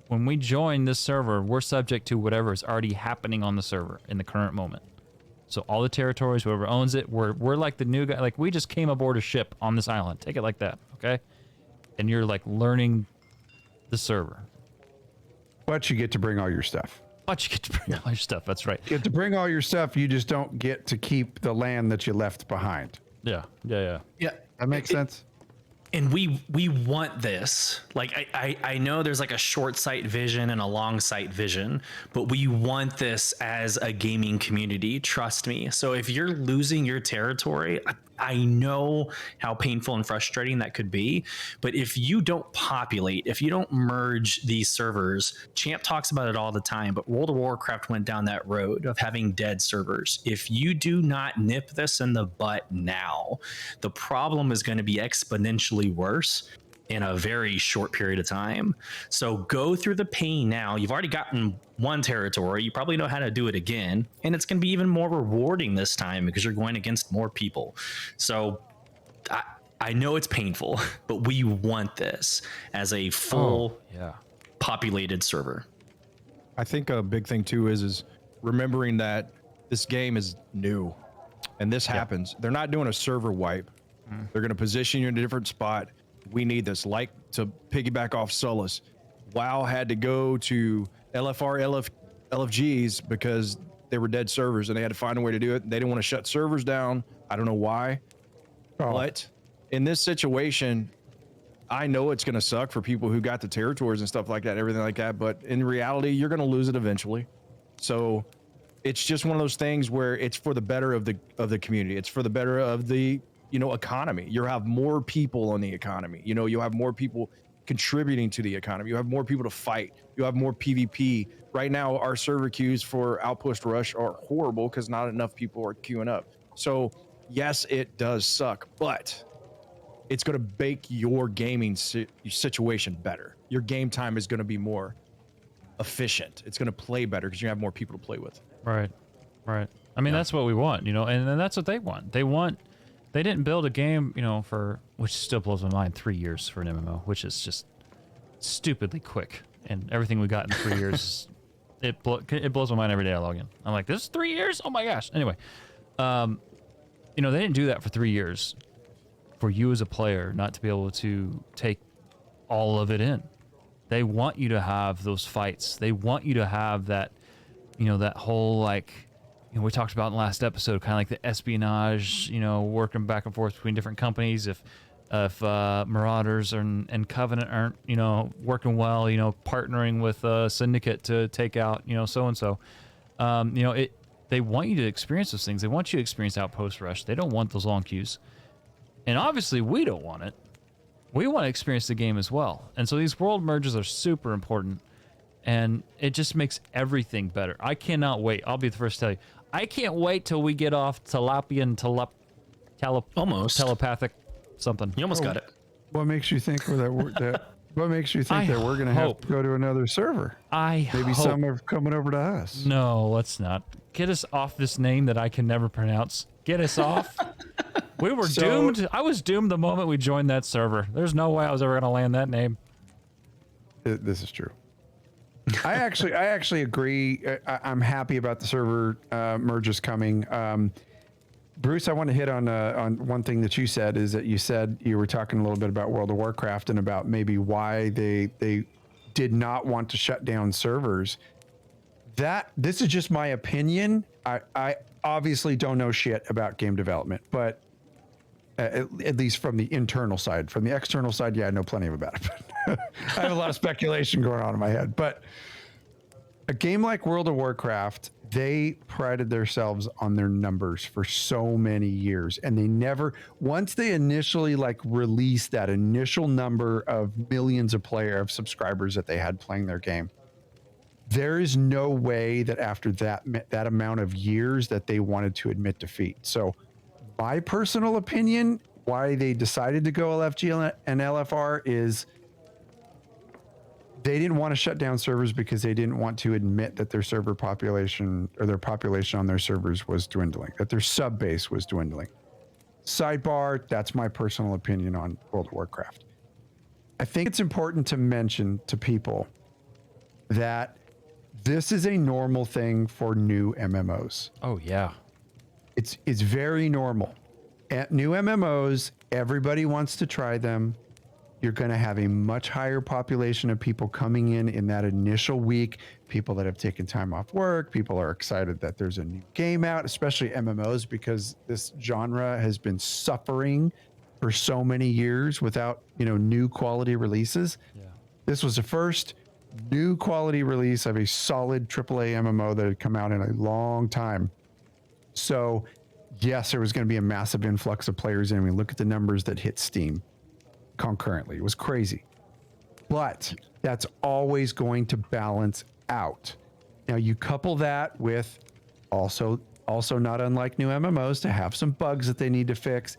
when we join this server, we're subject to whatever is already happening on the server in the current moment. So all the territories, whoever owns it, we're like the new guy. Like we just came aboard a ship on this island. Take it like that, okay? And you're like learning the server. but you get to bring all your stuff. But you get to bring all your stuff. That's right. You get to bring all your stuff. You just don't get to keep the land that you left behind. Yeah. Yeah. That makes sense. And we want this. Like I know there's like a short sight vision and a long sight vision, but we want this as a gaming community. Trust me. So if you're losing your territory, I know how painful and frustrating that could be, but if you don't populate, if you don't merge these servers, Champ talks about it all the time, but World of Warcraft went down that road of having dead servers. If you do not nip this in the butt now, the problem is going to be exponentially worse in a very short period of time. So go through the pain now. You've already gotten one territory. You probably know how to do it again. And it's going to be even more rewarding this time because you're going against more people. So I know it's painful, but we want this as a full populated server. I think a big thing too is remembering that this game is new and this happens. They're not doing a server wipe. They're going to position you in a different spot. We need this. Like, to piggyback off Solus, WoW had to go to LFR, LFGs because they were dead servers and they had to find a way to do it. They didn't want to shut servers down. I don't know why. But in this situation, I know it's going to suck for people who got the territories and stuff like that, everything like that. But in reality, you're going to lose it eventually. So it's just one of those things where it's for the better of the community. It's for the better of the economy. You'll have more people in the economy. You'll have more people contributing to the economy. You have more people to fight. You have more PvP. Right now, our server queues for Outpost Rush are horrible because not enough people are queuing up. So yes, it does suck, but it's going to make your gaming situation better. Your game time is going to be more efficient. It's going to play better because you have more people to play with. Right. I mean, that's what we want, and that's what they want. They didn't build a game, for, which still blows my mind, 3 years for an MMO, which is just stupidly quick. And everything we got in 3 years, it blows my mind every day I log in. I'm like, this is 3 years? Oh my gosh. Anyway, they didn't do that for 3 years for you as a player not to be able to take all of it in. They want you to have those fights. They want you to have that, that whole, we talked about in the last episode, kind of like the espionage, working back and forth between different companies. If Marauders and Covenant aren't, working well, partnering with Syndicate to take out, so-and-so, they want you to experience those things. They want you to experience Outpost Rush. They don't want those long queues. And obviously we don't want it. We want to experience the game as well. And so these world merges are super important. And it just makes everything better. I cannot wait. I'll be the first to tell you. I can't wait till we get off telepathic something. You almost got it. What makes you think what makes you think that we're going to have to go to another server? Maybe some are coming over to us. No, let's not. Get us off this name that I can never pronounce. Get us off. We were doomed. I was doomed the moment we joined that server. There's no way I was ever going to land that name. This is true. I actually agree. I'm happy about the server merges coming. Bruce, I want to hit on one thing that you said, is that you said you were talking a little bit about World of Warcraft and about maybe why they did not want to shut down servers. This is just my opinion. I obviously don't know shit about game development, but at least from the internal side. From the external side, yeah, I know plenty about it. I have a lot of speculation going on in my head. But a game like World of Warcraft, they prided themselves on their numbers for so many years. And they never, once they initially released that initial number of millions of subscribers that they had playing their game, there is no way that after that amount of years that they wanted to admit defeat. So my personal opinion, why they decided to go LFG and LFR is they didn't want to shut down servers because they didn't want to admit that their server population or their population on their servers was dwindling, that their sub base was dwindling. Sidebar, that's my personal opinion on World of Warcraft. I think it's important to mention to people that this is a normal thing for new MMOs. Oh, yeah. It's very normal. At new MMOs, everybody wants to try them. You're going to have a much higher population of people coming in that initial week. People that have taken time off work. People are excited that there's a new game out, especially MMOs, because this genre has been suffering for so many years without, new quality releases. Yeah. This was the first new quality release of a solid AAA MMO that had come out in a long time. So yes, there was going to be a massive influx of players in. I mean, look at the numbers that hit Steam concurrently. It was crazy. But that's always going to balance out. Now you couple that with also not unlike new MMOs to have some bugs that they need to fix,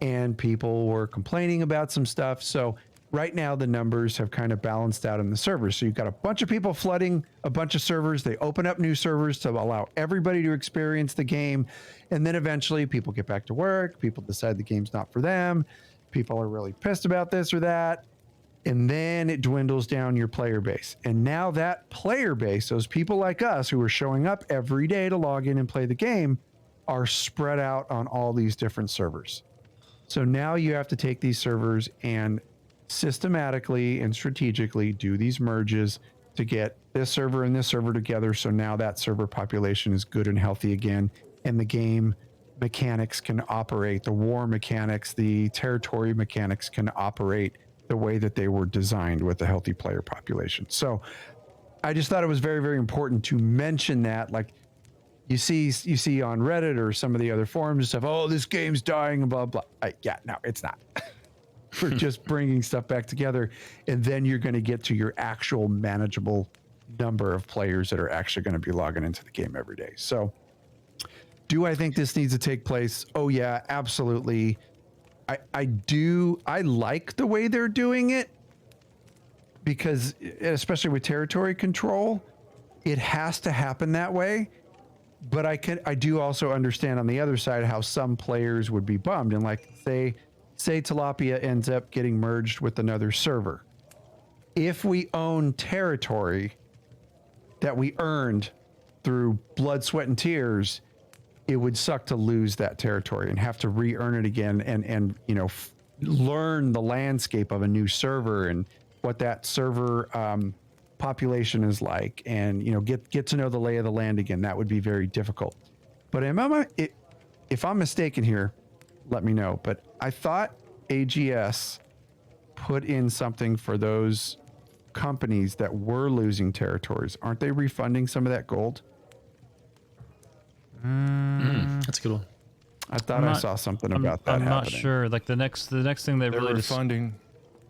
and people were complaining about some stuff. So right now the numbers have kind of balanced out in the servers. So you've got a bunch of people flooding a bunch of servers. They open up new servers to allow everybody to experience the game. And then eventually people get back to work. People decide the game's not for them. People are really pissed about this or that. And then it dwindles down your player base. And now that player base, those people like us who are showing up every day to log in and play the game, are spread out on all these different servers. So now you have to take these servers and systematically and strategically do these merges to get this server and this server together. So now that server population is good and healthy again. And the game mechanics can operate, the war mechanics, the territory mechanics can operate the way that they were designed with a healthy player population. So I just thought it was very, very important to mention that. Like you see on Reddit or some of the other forums and stuff, oh, this game's dying and blah, blah. Yeah, no, it's not. We're just bringing stuff back together. And then you're going to get to your actual manageable number of players that are actually going to be logging into the game every day. So do I think this needs to take place? Oh yeah, absolutely. I do. I like the way they're doing it because, especially with territory control, it has to happen that way. But I do also understand on the other side how some players would be bummed, and like say Tilapia ends up getting merged with another server. If we own territory that we earned through blood, sweat, and tears, it would suck to lose that territory and have to re-earn it again and learn the landscape of a new server and what that server population is like, and get to know the lay of the land again. That would be very difficult. But if I'm mistaken here, let me know. But I thought AGS put in something for those companies that were losing territories. Aren't they refunding some of that gold? That's a good one. I thought I saw something about that. I'm not sure. Like the next thing they They're really refunding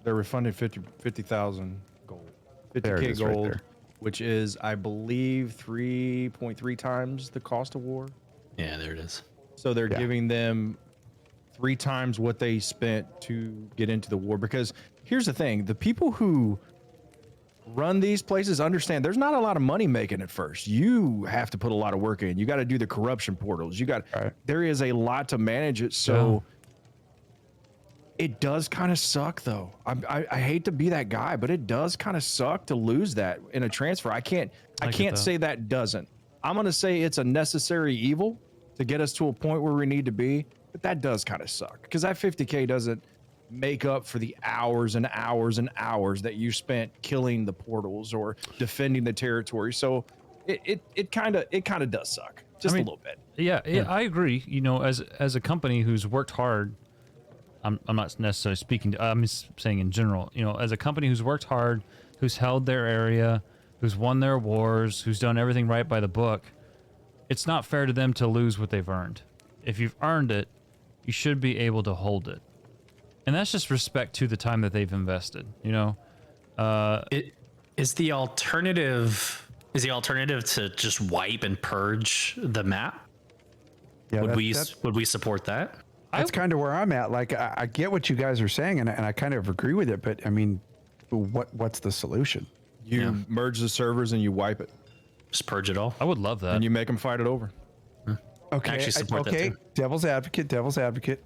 50,000 gold, 50K gold, right, which is, I believe, 3.3 times the cost of war. Yeah, there it is. So they're giving them 3 times what they spent to get into the war. Because here's the thing: the people who run these places understand there's not a lot of money making at first. You have to put a lot of work in. You got to do the corruption portals. There is a lot to manage it. So it does kind of suck, though. I hate to be that guy, but it does kind of suck to lose that in a transfer. I can't say that doesn't. I'm going to say it's a necessary evil to get us to a point where we need to be, but that does kind of suck because that 50K doesn't make up for the hours and hours and hours that you spent killing the portals or defending the territory. So it kind of does suck just a little bit. Yeah, I agree. As a company who's worked hard, I'm not necessarily speaking to, I'm just saying in general, as a company who's worked hard, who's held their area, who's won their wars, who's done everything right by the book, it's not fair to them to lose what they've earned. If you've earned it, you should be able to hold it. And that's just respect to the time that they've invested, It is the alternative to just wipe and purge the map. Yeah, would we support that? That's kind of where I'm at. Like I get what you guys are saying, and I kind of agree with it. But I mean, what's the solution? You merge the servers and you wipe it. Just purge it all. I would love that. And you make them fight it over. Okay. I actually support that too. Devil's advocate.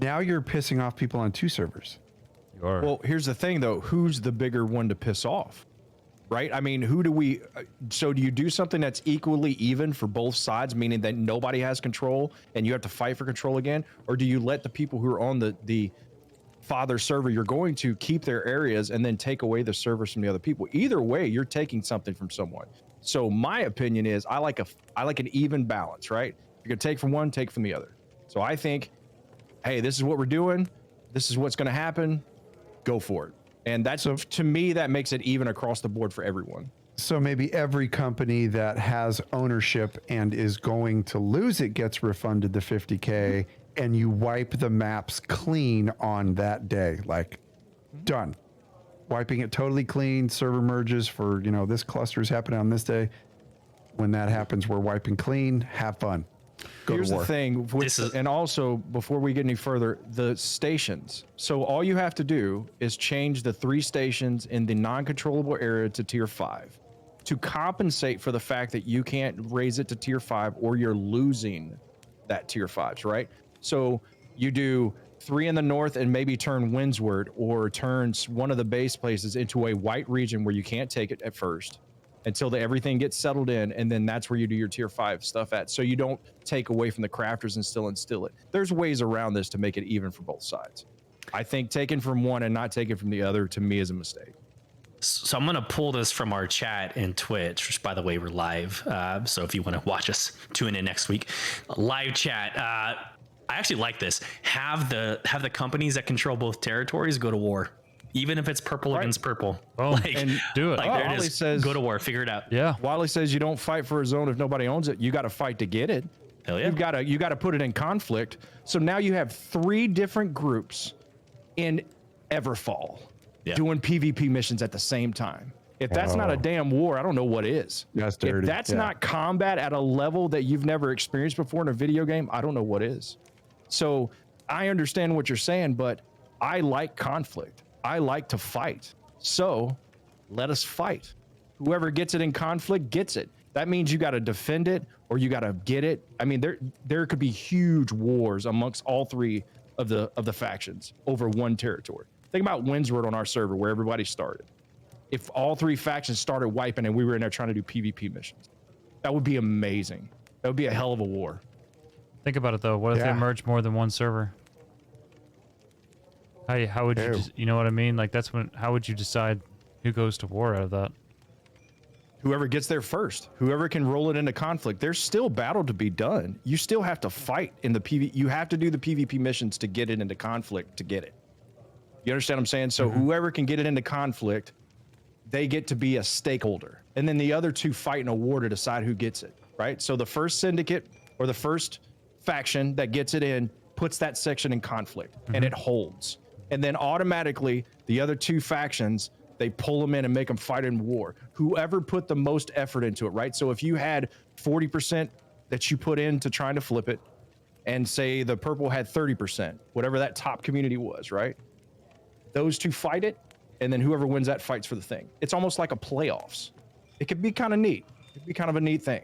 Now you're pissing off people on 2 servers. You are. Well, here's the thing, though. Who's the bigger one to piss off? Right? I mean, so do you do something that's equally even for both sides, meaning that nobody has control and you have to fight for control again? Or do you let the people who are on the father server you're going to keep their areas and then take away the servers from the other people? Either way, you're taking something from someone. So my opinion is I like an even balance, right? If you're gonna take from one, take from the other. So I think, hey, this is what we're doing. This is what's going to happen. Go for it. And that's, to me, that makes it even across the board for everyone. So maybe every company that has ownership and is going to lose it gets refunded the 50K, and you wipe the maps clean on that day. Like, done. Wiping it totally clean, server merges for, this cluster is happening on this day. When that happens, we're wiping clean. Have fun. Here's the thing, and also before we get any further, the stations. So all you have to do is change the 3 stations in the non-controllable area to tier 5 to compensate for the fact that you can't raise it to tier 5 or you're losing that tier 5s, right? So you do 3 in the north and maybe turn windward or turns one of the base places into a white region where you can't take it at first until everything gets settled in, and then that's where you do your tier 5 stuff at, so you don't take away from the crafters and still instill it. There's ways around this to make it even for both sides. I think taking from one and not taking from the other, to me, is a mistake. So I'm going to pull this from our chat in Twitch, which, by the way, we're live. So if you want to watch us, tune in next week. Live chat. I actually like this. Have the companies that control both territories go to war. Even if it's purple against purple. Oh, and do it. Like, there it is. Says, go to war. Figure it out. Yeah. Wally says you don't fight for a zone if nobody owns it. You got to fight to get it. Hell yeah. You got to put it in conflict. So now you have 3 different groups in Everfall doing PvP missions at the same time. If that's not a damn war, I don't know what is. That's dirty. If that's not combat at a level that you've never experienced before in a video game, I don't know what is. So I understand what you're saying, but I like conflict. I like to fight. So let us fight. Whoever gets it in conflict gets it. That means you got to defend it or you got to get it. I mean, there could be huge wars amongst all 3 of the factions over one territory. Think about Windsward on our server where everybody started. If all 3 factions started wiping and we were in there trying to do PvP missions, that would be amazing. That would be a hell of a war. Think about it though. What if they merge more than one server? How would you, you know what I mean? Like how would you decide who goes to war out of that? Whoever gets there first, whoever can roll it into conflict. There's still battle to be done. You still have to fight in the PvP. You have to do the PvP missions to get it into conflict to get it. You understand what I'm saying? So whoever can get it into conflict, they get to be a stakeholder. And then the other 2 fight in a war to decide who gets it, right? So the first syndicate or the first faction that gets it in puts that section in conflict and it holds. And then automatically the other 2 factions, they pull them in and make them fight in war. Whoever put the most effort into it, right? So if you had 40% that you put into trying to flip it, and say the purple had 30%, whatever that top community was, right? Those 2 fight it, and then whoever wins that fights for the thing. It's almost like a playoffs. It could be kind of neat. It could be kind of a neat thing.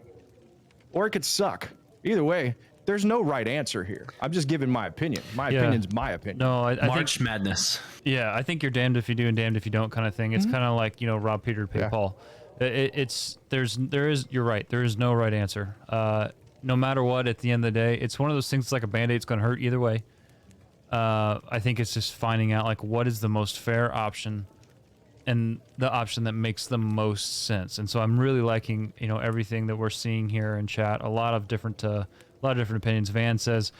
Or it could suck. Either way, there's no right answer here. I'm just giving my opinion. My opinion's my opinion. No, I March think, Madness. Yeah, I think you're damned if you do and damned if you don't kind of thing. It's kind of like, rob Peter to pay Paul. You're right. There is no right answer. No matter what, at the end of the day, it's one of those things. It's like a Band-Aid's going to hurt either way. I think it's just finding out like what is the most fair option and the option that makes the most sense. And so I'm really liking, everything that we're seeing here in chat. A lot of different opinions. Van says,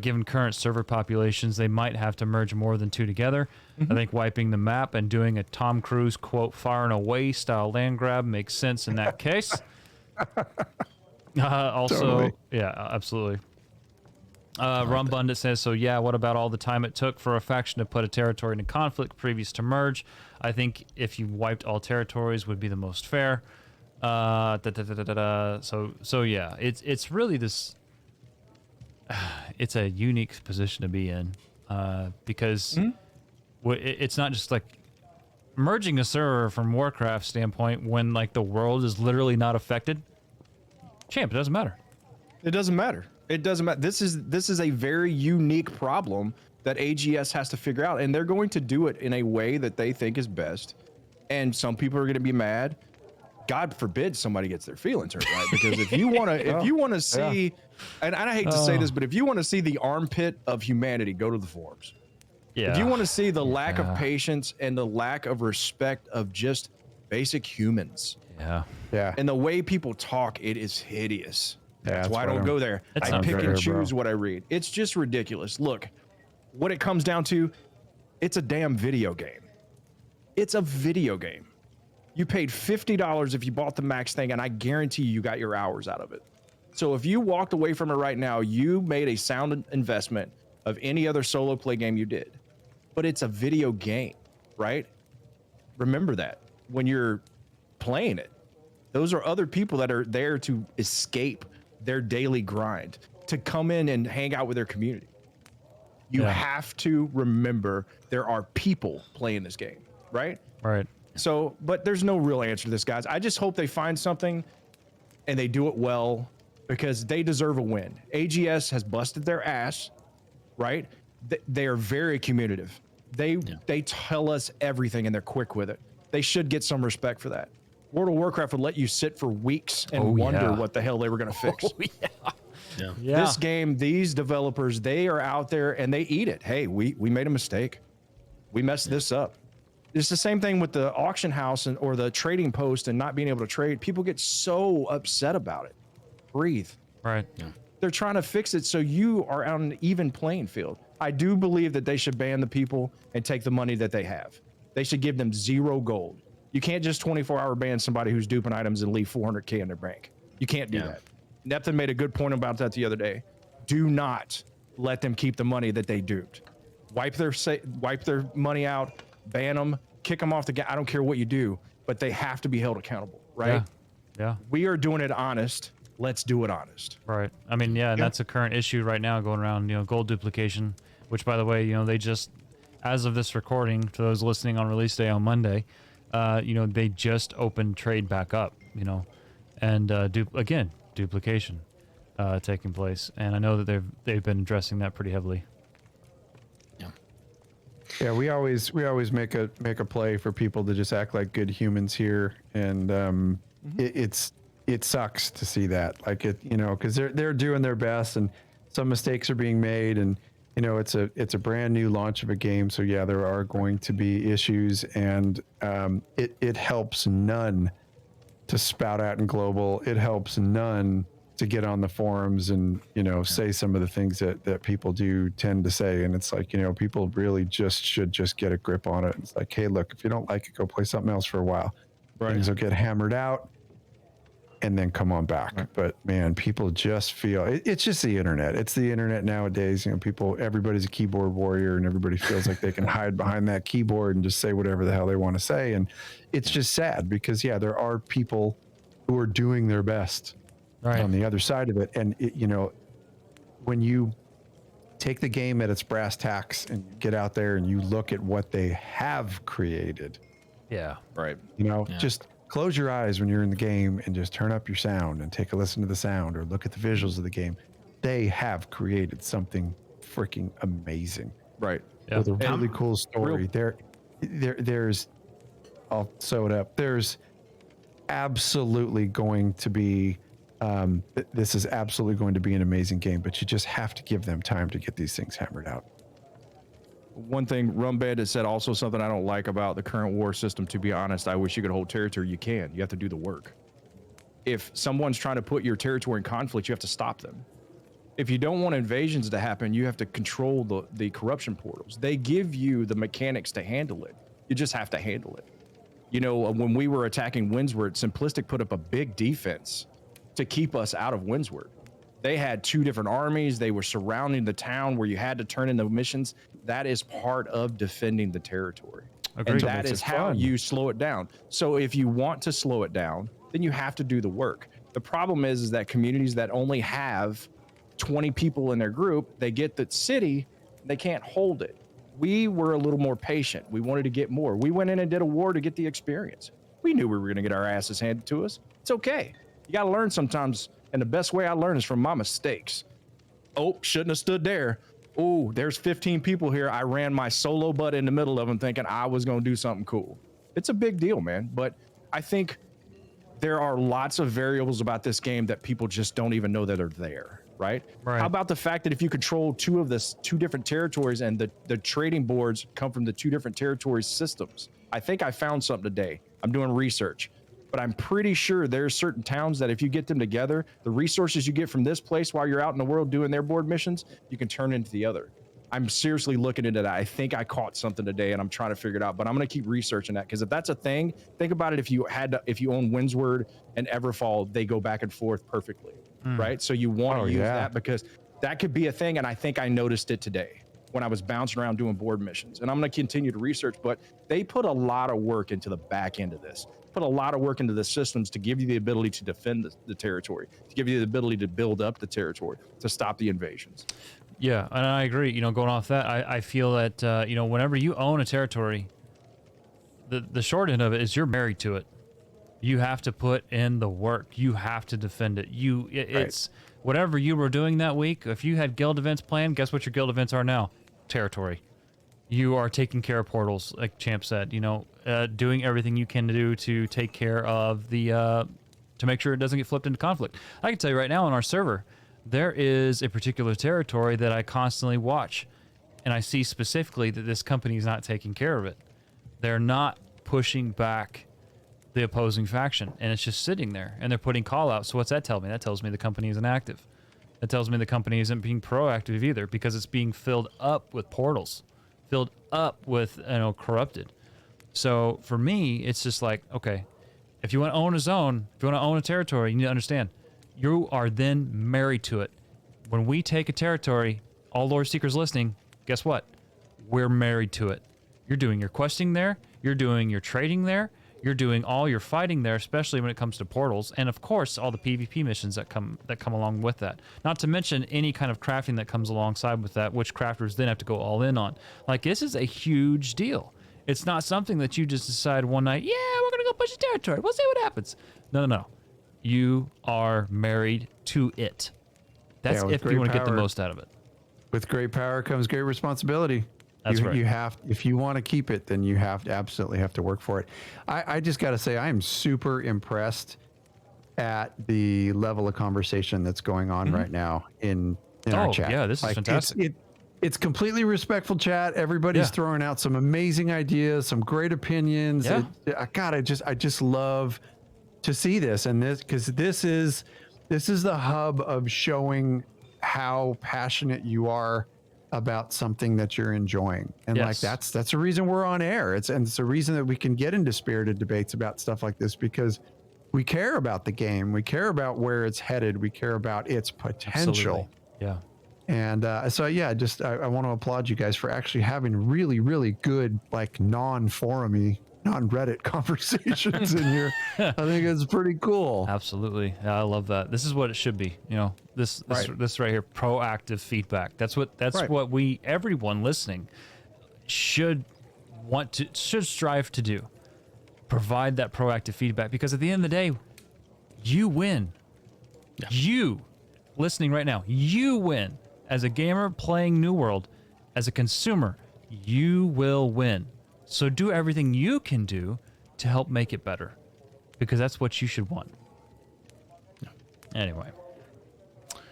given current server populations, they might have to merge more than 2 together. I think wiping the map and doing a Tom Cruise quote far and away style land grab makes sense in that case. Also, totally. Yeah, absolutely. Rum Bundit says, so yeah, what about all the time it took for a faction to put a territory into conflict previous to merge? I think if you wiped all territories would be the most fair. So yeah, it's really this, it's a unique position to be in, because it's not just like merging a server from Warcraft standpoint when like the world is literally not affected. Champ, it doesn't matter. It doesn't matter. It doesn't matter. This is a very unique problem that AGS has to figure out, and they're going to do it in a way that they think is best. And some people are going to be mad. God forbid somebody gets their feelings hurt, right? Because if you want to see, and I hate to say this, but if you want to see the armpit of humanity, go to the forums. Yeah. If you want to see the lack of patience and the lack of respect of just basic humans. Yeah. Yeah. And the way people talk, it is hideous. That's why I don't go there. I pick and choose what I read. It's just ridiculous. Look, what it comes down to, it's a damn video game. It's a video game. You paid $50 if you bought the max thing, and I guarantee you got your hours out of it. So if you walked away from it right now, you made a sound investment of any other solo play game you did. But it's a video game, right? Remember that when you're playing it. Those are other people that are there to escape their daily grind, to come in and hang out with their community. You have to remember there are people playing this game, right? Right. So, but there's no real answer to this, guys. I just hope they find something and they do it well, because they deserve a win. AGS has busted their ass, right? They are very communicative. They tell us everything and they're quick with it. They should get some respect for that. World of Warcraft would let you sit for weeks and wonder what the hell they were going to fix. This game, these developers, they are out there and they eat it. Hey, we made a mistake. We messed this up. It's the same thing with the auction house or the trading post and not being able to trade. People get so upset about it. Breathe. Right. They're trying to fix it so you are on an even playing field. I do believe that they should ban the people and take the money that they have. They should give them 0 gold. You can't just 24-hour ban somebody who's duping items and leave 400K in their bank. You can't do that. Neptune made a good point about that the other day. Do not let them keep the money that they duped. Wipe their money out, ban them, kick them off the game. I don't care what you do, but they have to be held accountable, right? Yeah. We are doing it honest. Let's do it honest. Right. I mean, and that's a current issue right now going around, gold duplication, which, by the way, they just, as of this recording, to those listening on release day on Monday, they just opened trade back up, and duplication taking place. And I know that they've been addressing that pretty heavily. Yeah, we always make a play for people to just act like good humans here, and it sucks to see that, like because they're doing their best, and some mistakes are being made, and it's a brand new launch of a game, so yeah, there are going to be issues, and it helps none to spout out in global. It helps none to get on the forums and say some of the things that people do tend to say, and it's like people really should get a grip on it. It's like, hey, look, if you don't like it, go play something else for a while. Things will get hammered out and then come on back. But man, people just feel it's just the internet. It's the internet nowadays. Everybody's a keyboard warrior, and everybody feels like they can hide behind that keyboard and just say whatever the hell they want to say. And it's just sad because there are people who are doing their best on the other side of it. And when you take the game at its brass tacks and get out there and you look at what they have created. Just close your eyes when you're in the game and just turn up your sound and take a listen to the sound or look at the visuals of the game. They have created something freaking amazing. Right. With a really cool story. There's, I'll sew it up. There's absolutely going to be, this is absolutely going to be an amazing game, but you just have to give them time to get these things hammered out. One thing Rum Bandit said, also something I don't like about the current war system, to be honest, I wish you could hold territory. You can. You have to do the work. If someone's trying to put your territory in conflict, you have to stop them. If you don't want invasions to happen, you have to control the corruption portals. They give you the mechanics to handle it. You just have to handle it. When we were attacking Windsward, Simplistic put up a big defense to keep us out of Windsward. They had 2 different armies. They were surrounding the town where you had to turn in the missions. That is part of defending the territory. Agreed. And that is how you slow it down. So if you want to slow it down, then you have to do the work. The problem is that communities that only have 20 people in their group, they get the city, they can't hold it. We were a little more patient. We wanted to get more. We went in and did a war to get the experience. We knew we were going to get our asses handed to us. It's okay. You got to learn sometimes. And the best way I learn is from my mistakes. Oh, shouldn't have stood there. Oh, there's 15 people here. I ran my solo butt in the middle of them thinking I was going to do something cool. It's a big deal, man. But I think there are lots of variables about this game that people just don't even know that are there, right? How about the fact that if you control 2 different territories and the trading boards come from the 2 different territories systems? I think I found something today. I'm doing research. But I'm pretty sure there's certain towns that if you get them together, the resources you get from this place while you're out in the world doing their board missions, you can turn into the other. I'm seriously looking into that. I think I caught something today and I'm trying to figure it out, but I'm going to keep researching that, because if that's a thing, think about it. If you own Windsward and Everfall, they go back and forth perfectly, right? So you want to use that, because that could be a thing. And I think I noticed it today when I was bouncing around doing board missions, and I'm going to continue to research, but they put a lot of work into the back end of this, put a lot of work into the systems to give you the ability to defend the territory, to give you the ability to build up the territory, to stop the invasions. Yeah, and I agree. You know, going off that, I feel that, you know, whenever you own a territory, the short end of it is you're married to it. You have to put in the work. You have to defend it. It's whatever you were doing that week. If you had guild events planned, guess what your guild events are now? Territory. You are taking care of portals, like Champ said, you know, doing everything you can to do to take care of the, to make sure it doesn't get flipped into conflict. I can tell you right now on our server, there is a particular territory that I constantly watch, and I see specifically that this company is not taking care of it. They're not pushing back the opposing faction, and it's just sitting there, and they're putting call outs. So what's that tell me? That tells me the company isn't active. That tells me the company isn't being proactive either, because it's being filled up with portals, filled up with, you know, corrupted. So for me, it's just like, okay, if you want to own a zone, if you want to own a territory, you need to understand you are then married to it. When we take a territory, all lore seekers listening, guess what? We're married to it. You're doing your questing there. You're doing your trading there. You're doing all your fighting there, especially when it comes to portals, and of course all the PvP missions that come along with that. Not to mention any kind of crafting that comes alongside with that, which crafters then have to go all in on. Like, this is a huge deal. It's not something that you just decide one night, yeah, we're gonna go push a territory. We'll see what happens. No. You are married to it. That's if you want to get the most out of it. With great power comes great responsibility. That's right. You have, if you want to keep it, then you absolutely have to work for it. I just got to say, I am super impressed at the level of conversation that's going on right now in our chat. Yeah, this is fantastic. It's completely respectful chat. Everybody's throwing out some amazing ideas, some great opinions. Yeah. I just love to see this, and this, because this is the hub of showing how passionate you are about something that you're enjoying, and like that's the reason we're on air. It's the reason that we can get into spirited debates about stuff like this, because we care about the game, we care about where it's headed, we care about its potential. Absolutely. Yeah. And so yeah, just I want to applaud you guys for actually having really, really good, like, non-forumy, non-Reddit conversations in here. I think it's pretty cool. Absolutely. Yeah, I love that. This is what it should be. You know, this right here, proactive feedback. That's what everyone listening should strive to do. Provide that proactive feedback, because at the end of the day, you win. Yeah. You listening right now, you win. As a gamer playing New World, as a consumer, you will win. So do everything you can do to help make it better, because that's what you should want. Anyway.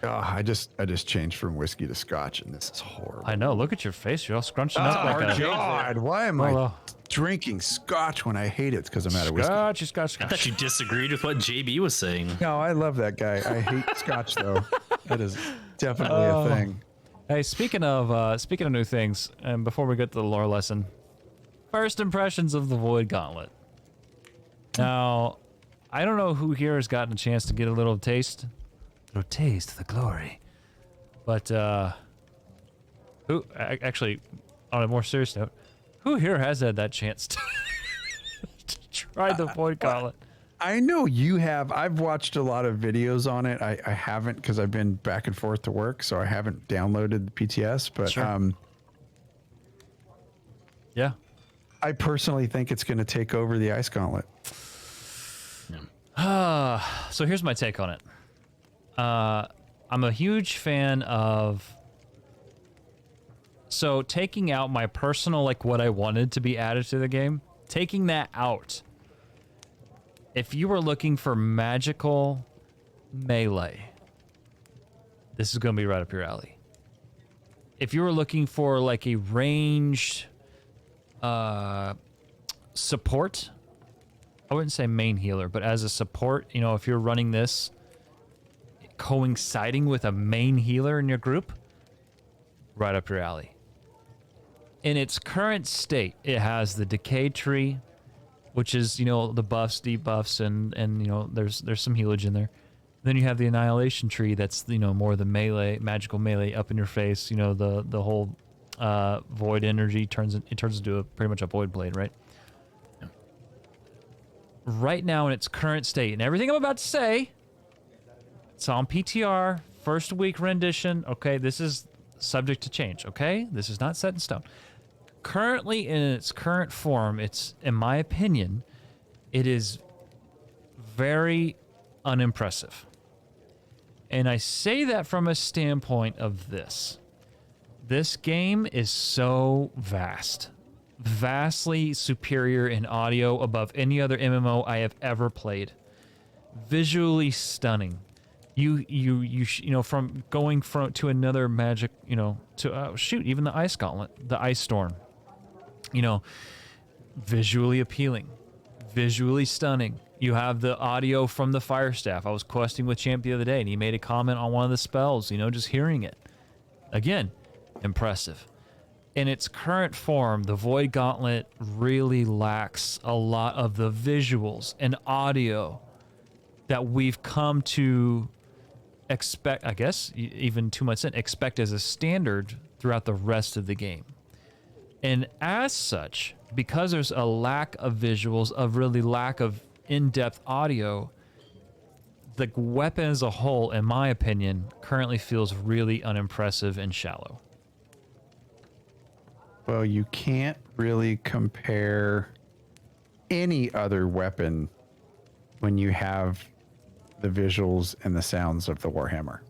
I just changed from whiskey to scotch, and this is horrible. I know. Look at your face. You're all scrunching up like a... God, why am I drinking scotch when I hate it? It's because I'm out of whiskey. Scotch. I thought you disagreed with what JB was saying. No, I love that guy. I hate scotch, though. That is definitely a thing. Hey, speaking of new things, and before we get to the lore lesson, first impressions of the Void Gauntlet. Now, I don't know who here has gotten a chance to get a little taste of the glory, but who actually, on a more serious note, who here has had that chance to try the Void Gauntlet? I know you have. I've watched a lot of videos on it. I haven't, because I've been back and forth to work, so I haven't downloaded the PTS. But sure. Yeah, I personally think it's going to take over the Ice Gauntlet. So here's my take on it. I'm a huge fan of... So taking out my personal, like, what I wanted to be added to the game, taking that out. If you were looking for magical melee, this is going to be right up your alley. If you were looking for, like, a ranged support, I wouldn't say main healer, but as a support, you know, if you're running this coinciding with a main healer in your group, right up your alley. In its current state, it has the Decay tree, which is, you know, the buffs, debuffs, and you know, there's some healage in there. Then you have the Annihilation tree that's, you know, more the melee, magical melee up in your face. You know, the whole void energy turns into pretty much a void blade, right? Yeah. Right now in its current state, and everything I'm about to say, it's on PTR, first week rendition. Okay, this is subject to change. Okay, this is not set in stone. Currently, in its current form, it's, in my opinion, it is very unimpressive. And I say that from a standpoint of this. This game is so vast. Vastly superior in audio above any other MMO I have ever played. Visually stunning. You know, from going to another magic, you know, to even the Ice Gauntlet, the Ice Storm. You know, visually appealing, visually stunning. You have the audio from the Fire Staff. I was questing with Champ the other day, and he made a comment on one of the spells, you know, just hearing it. Again, impressive. In its current form, the Void Gauntlet really lacks a lot of the visuals and audio that we've come to expect, I guess, even 2 months in, expect as a standard throughout the rest of the game. And as such, because there's a lack of visuals, of really lack of in-depth audio, the weapon as a whole, in my opinion, currently feels really unimpressive and shallow. Well, you can't really compare any other weapon when you have the visuals and the sounds of the Warhammer.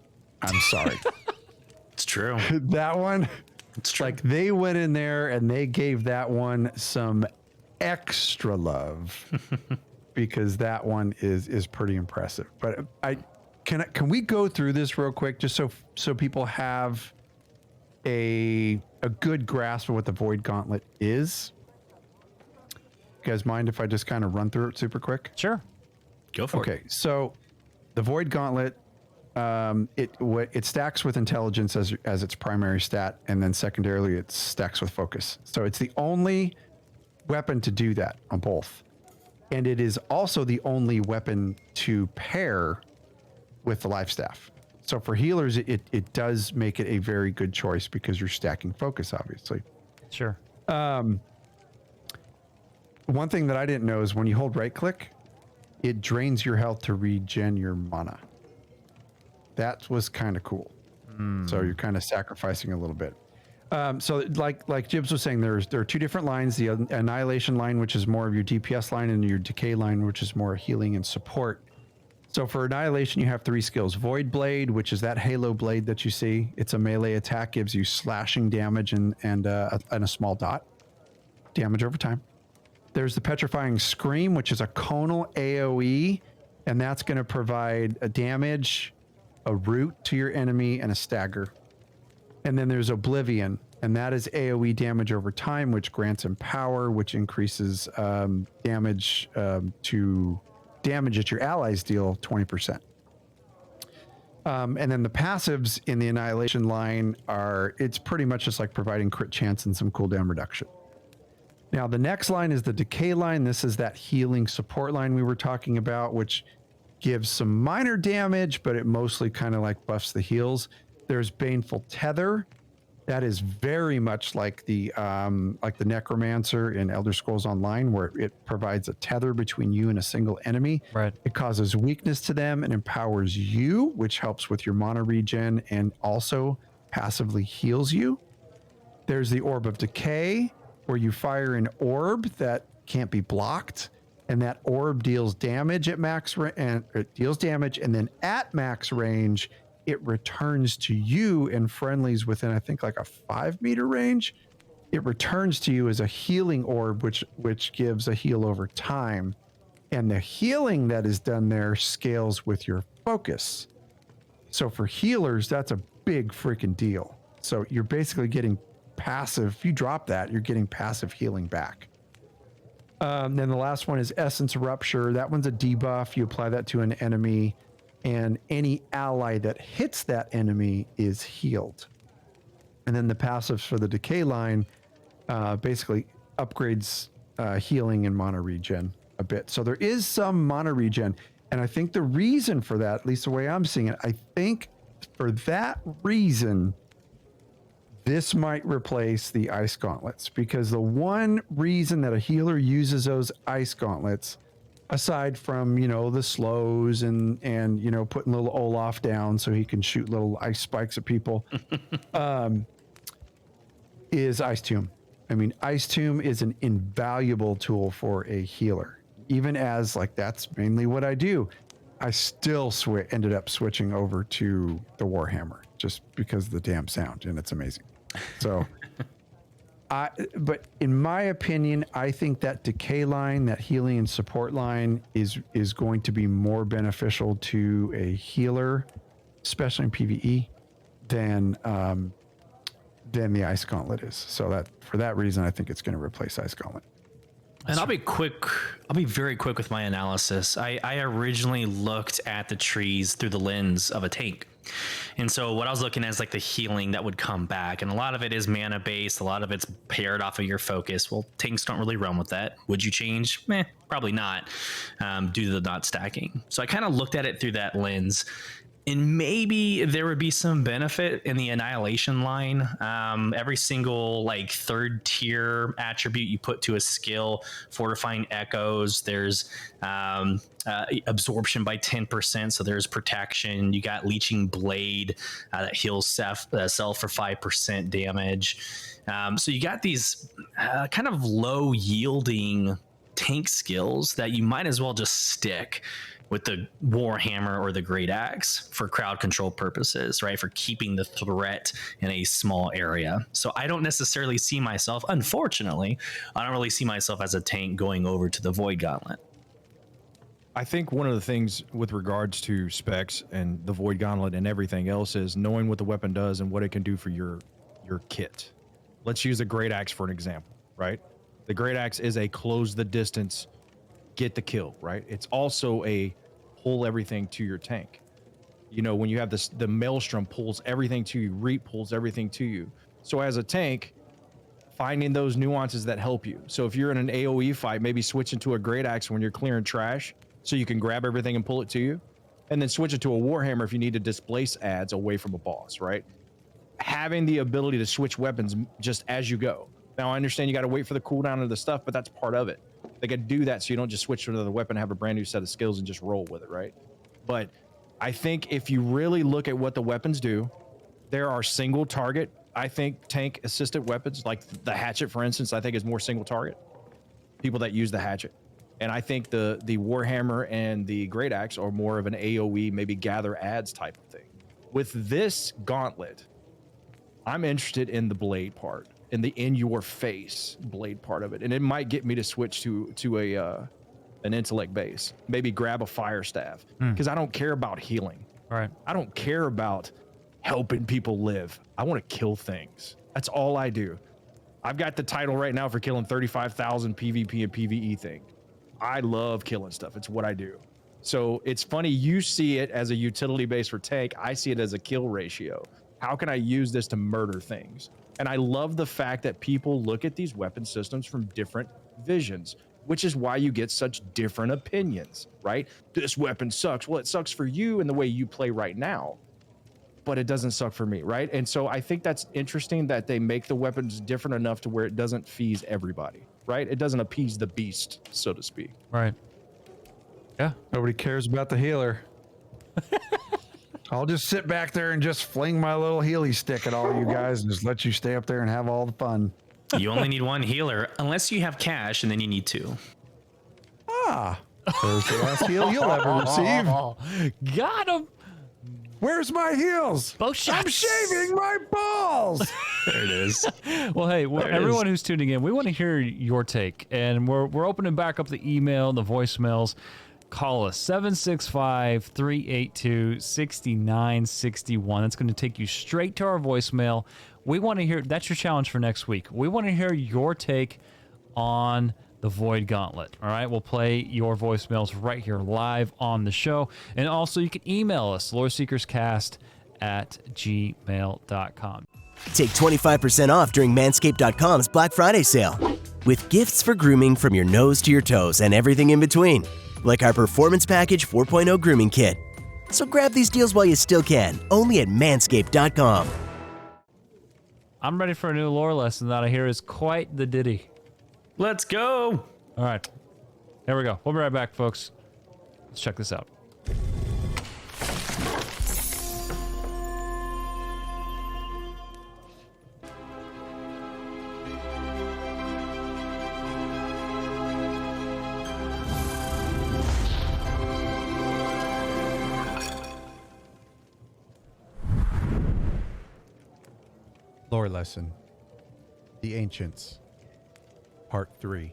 I'm sorry. It's true. That one, It's true. like they went in there and they gave that one some extra love because that one is pretty impressive. But can we go through this real quick just so people have a good grasp of what the Void Gauntlet is? You guys mind if I just kind of run through it super quick? Sure. Go for it. Okay, so the Void Gauntlet, it stacks with intelligence as its primary stat, and then secondarily it stacks with focus. So it's the only weapon to do that on both, and it is also the only weapon to pair with the life staff. So for healers, it does make it a very good choice because you're stacking focus, obviously. Sure. One thing that I didn't know is when you hold right click, it drains your health to regen your mana. That was kind of cool. So you're kind of sacrificing a little bit. So like Jibs was saying, there are two different lines: the Annihilation Line, which is more of your DPS line, and your Decay Line, which is more healing and support. So for Annihilation, you have 3 skills: Void Blade, which is that Halo blade that you see. It's a melee attack, gives you slashing damage and a small dot damage over time. There's the Petrifying Scream, which is a conal AoE, and that's going to provide a damage, a root to your enemy, and a stagger. And then there's Oblivion, and that is AoE damage over time, which grants him power, which increases damage that your allies deal 20%. And then the passives in the Annihilation Line it's pretty much just like providing crit chance and some cooldown reduction. Now, the next line is the Decay Line. This is that healing support line we were talking about, which gives some minor damage, but it mostly kind of like buffs the heals. There's Baneful Tether. That is very much like the Necromancer in Elder Scrolls Online, where it provides a tether between you and a single enemy. Right. It causes weakness to them and empowers you, which helps with your mana regen and also passively heals you. There's the Orb of Decay, where you fire an orb that can't be blocked, and that orb deals damage at max and then at max range, it returns to you and friendlies within, I think, like a 5-meter range. It returns to you as a healing orb, which gives a heal over time, and the healing that is done there scales with your focus. So for healers, that's a big freaking deal. So you're basically getting passive. If you drop that, you're getting passive healing back. Then the last one is Essence Rupture. That one's a debuff. You apply that to an enemy, and any ally that hits that enemy is healed. And then the passives for the Decay Line basically upgrades healing and mana regen a bit. So there is some mana regen. And I think the reason for that, at least the way I'm seeing it, I think for that reason, this might replace the ice gauntlets, because the one reason that a healer uses those ice gauntlets, aside from, you know, the slows and you know, putting little Olaf down so he can shoot little ice spikes at people, is Ice Tomb. I mean, Ice Tomb is an invaluable tool for a healer. Even as, like, that's mainly what I do. I still ended up switching over to the Warhammer just because of the damn sound, and it's amazing. So, but in my opinion, I think that Decay line, that healing and support line, is going to be more beneficial to a healer, especially in PvE, than the Ice Gauntlet is. So that for that reason, I think it's going to replace Ice Gauntlet. And I'll be quick. I'll be very quick with my analysis. I originally looked at the trees through the lens of a tank. And so what I was looking at is like the healing that would come back. And a lot of it is mana based. A lot of it's paired off of your focus. Well, tanks don't really run with that. Would you change? Probably not, due to the not stacking. So I kind of looked at it through that lens. And maybe there would be some benefit in the Annihilation line. Every single like third tier attribute you put to a skill, fortifying echoes, there's absorption by 10%. So there's protection. You got leeching blade that heals self for 5% damage. So you got these kind of low yielding tank skills that you might as well just stick with the Warhammer or the Great Axe for crowd control purposes, right? For keeping the threat in a small area. So I don't necessarily see myself, unfortunately, I don't really see myself as a tank going over to the Void Gauntlet. I think one of the things with regards to specs and the Void Gauntlet and everything else is knowing what the weapon does and what it can do for your kit. Let's use the Great Axe for an example, right? The Great Axe is a close the distance, get the kill, right? It's also a pull everything to your tank. You know, when you have this, the Maelstrom pulls everything to you, Reap pulls everything to you. So as a tank, finding those nuances that help you. So if you're in an AoE fight, maybe switch into a Great Axe when you're clearing trash so you can grab everything and pull it to you. And then switch it to a Warhammer if you need to displace adds away from a boss, right? Having the ability to switch weapons just as you go. Now, I understand you got to wait for the cooldown of the stuff, but that's part of it. They can do that so you don't just switch to another weapon, have a brand new set of skills, and just roll with it, right? But I think if you really look at what the weapons do, there are single target, I think, tank assisted weapons, like the hatchet, for instance, I think is more single target. People that use the hatchet. And I think the Warhammer and the Great Axe are more of an AoE, maybe gather adds type of thing. With this gauntlet, I'm interested in the blade part. In the in-your-face blade part of it, and it might get me to switch to an intellect base. Maybe grab a fire staff because I don't care about healing. All right. I don't care about helping people live. I want to kill things. That's all I do. I've got the title right now for killing 35,000 PvP and PvE thing. I love killing stuff. It's what I do. So it's funny you see it as a utility base for tank. I see it as a kill ratio. How can I use this to murder things? And I love the fact that people look at these weapon systems from different visions, which is why you get such different opinions, right? This weapon sucks. Well, it sucks for you in the way you play right now, but it doesn't suck for me, right? And so I think that's interesting that they make the weapons different enough to where it doesn't fees everybody, right? It doesn't appease the beast, so to speak. Right. Yeah. Nobody cares about the healer. I'll just sit back there and just fling my little Healy stick at all you guys and just let you stay up there and have all the fun. You only need one healer unless you have cash, and then you need two. Ah, there's the last heal you'll ever receive. Got him. Where's my heels? Both shots. I'm shaving my balls. There it is. Well, hey, everyone who's tuning in, we want to hear your take, and we're opening back up the email and the voicemails. Call us 765-382-6961. That's going to take you straight to our voicemail. We want to hear, that's your challenge for next week. We want to hear your take on the Void Gauntlet. All right, we'll play your voicemails right here live on the show. And also you can email us, loreseekerscast@gmail.com. Take 25% off during manscaped.com's Black Friday sale. With gifts for grooming from your nose to your toes and everything in between. Like our Performance Package 4.0 grooming kit. So grab these deals while you still can, only at manscaped.com. I'm ready for a new lore lesson that I hear is quite the ditty. Let's go. All right. Here we go. We'll be right back, folks. Let's check this out. Lore lesson. The Ancients. Part 3.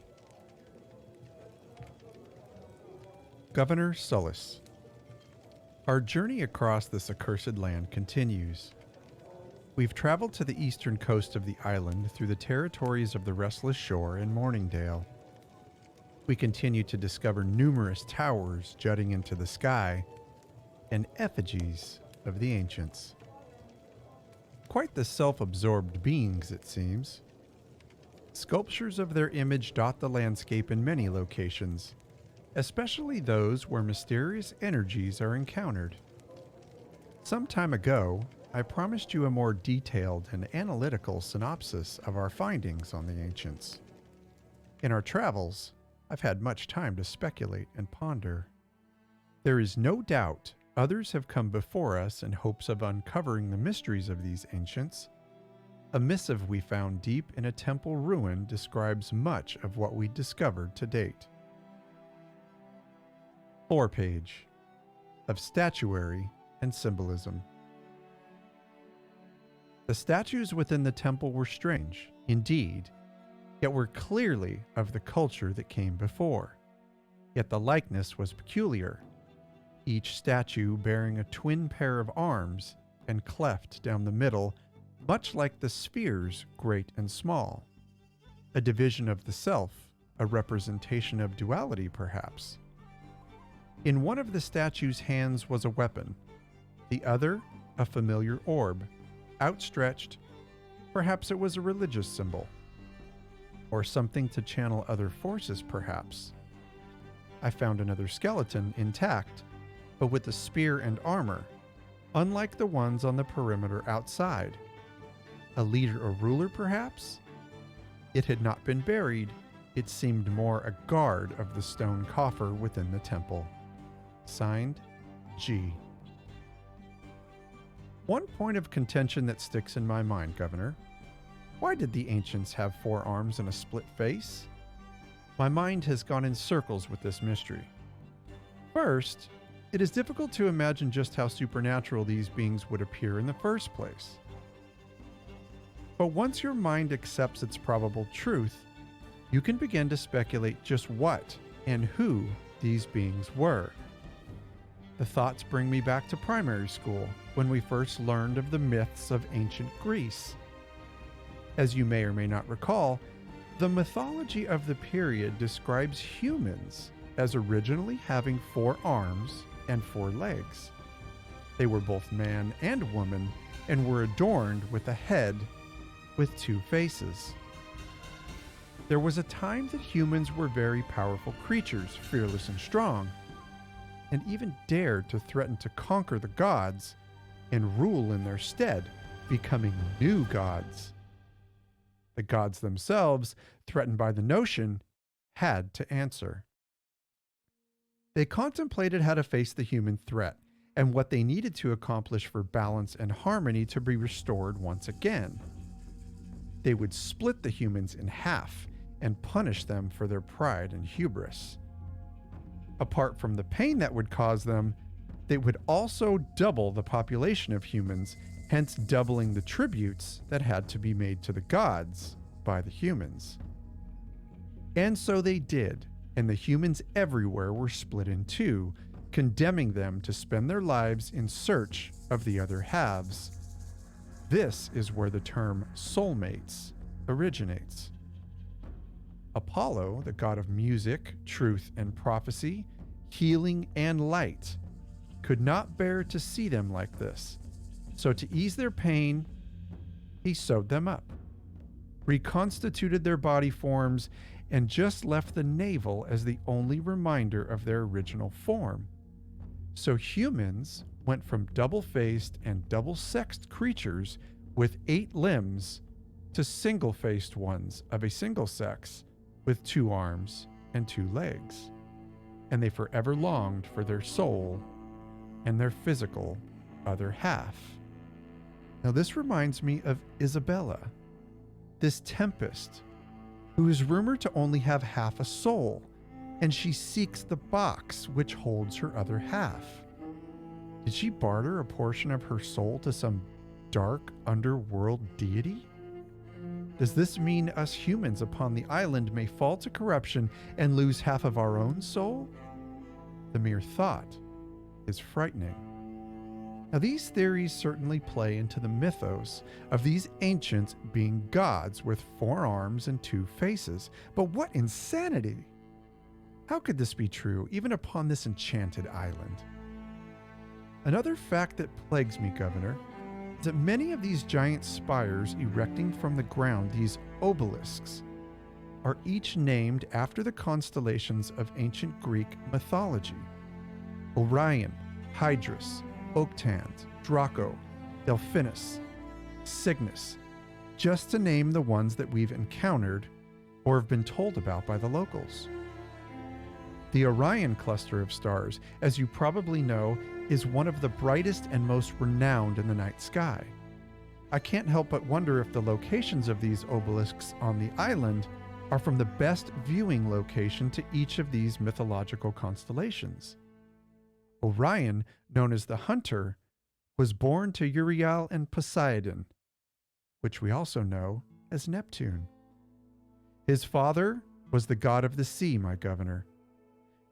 Governor Sullus. Our journey across this accursed land continues. We've traveled to the eastern coast of the island through the territories of the Restless Shore and Morningdale. We continue to discover numerous towers jutting into the sky and effigies of the ancients. Quite the self-absorbed beings, it seems. Sculptures of their image dot the landscape in many locations, especially those where mysterious energies are encountered. Some time ago, I promised you a more detailed and analytical synopsis of our findings on the ancients. In our travels, I've had much time to speculate and ponder. There is no doubt others have come before us in hopes of uncovering the mysteries of these ancients. A missive we found deep in a temple ruin describes much of what we discovered to date. 4 page of statuary and symbolism. The statues within the temple were strange, indeed, yet were clearly of the culture that came before. Yet the likeness was peculiar, each statue bearing a twin pair of arms and cleft down the middle, much like the spheres great and small. A division of the self, a representation of duality perhaps. In one of the statue's hands was a weapon, the other a familiar orb, outstretched. Perhaps it was a religious symbol, or something to channel other forces perhaps. I found another skeleton intact, but with a spear and armor, unlike the ones on the perimeter outside. A leader or ruler, perhaps? It had not been buried. It seemed more a guard of the stone coffer within the temple. Signed, G. One point of contention that sticks in my mind, Governor. Why did the ancients have 4 arms and a split face? My mind has gone in circles with this mystery. First, it is difficult to imagine just how supernatural these beings would appear in the first place. But once your mind accepts its probable truth, you can begin to speculate just what and who these beings were. The thoughts bring me back to primary school, when we first learned of the myths of ancient Greece. As you may or may not recall, the mythology of the period describes humans as originally having 4 arms and 4 legs. They were both man and woman and were adorned with a head with 2 faces. There was a time that humans were very powerful creatures, fearless and strong, and even dared to threaten to conquer the gods and rule in their stead, becoming new gods. The gods themselves, threatened by the notion, had to answer. They contemplated how to face the human threat and what they needed to accomplish for balance and harmony to be restored once again. They would split the humans in half and punish them for their pride and hubris. Apart from the pain that would cause them, they would also double the population of humans, hence doubling the tributes that had to be made to the gods by the humans. And so they did, and the humans everywhere were split in 2, condemning them to spend their lives in search of the other halves. This is where the term soulmates originates. Apollo, the god of music, truth and prophecy, healing and light, could not bear to see them like this. So to ease their pain, He sewed them up, reconstituted their body forms, and just left the navel as the only reminder of their original form. So humans went from double-faced and double-sexed creatures with 8 limbs to single-faced ones of a single sex with 2 arms and 2 legs. And they forever longed for their soul and their physical other half. Now this reminds me of Isabella, this tempest, who is rumored to only have half a soul, and she seeks the box which holds her other half. Did she barter a portion of her soul to some dark underworld deity? Does this mean us humans upon the island may fall to corruption and lose half of our own soul? The mere thought is frightening. Now, these theories certainly play into the mythos of these ancients being gods with 4 arms and 2 faces. But what insanity! How could this be true, even upon this enchanted island? Another fact that plagues me, Governor, is that many of these giant spires erecting from the ground, these obelisks, are each named after the constellations of ancient Greek mythology. Orion, Hydrus, Octant, Draco, Delphinus, Cygnus, just to name the ones that we've encountered or have been told about by the locals. The Orion cluster of stars, as you probably know, is one of the brightest and most renowned in the night sky. I can't help but wonder if the locations of these obelisks on the island are from the best viewing location to each of these mythological constellations. Orion, known as the Hunter, was born to Uriel and Poseidon, which we also know as Neptune. His father was the god of the sea, my governor.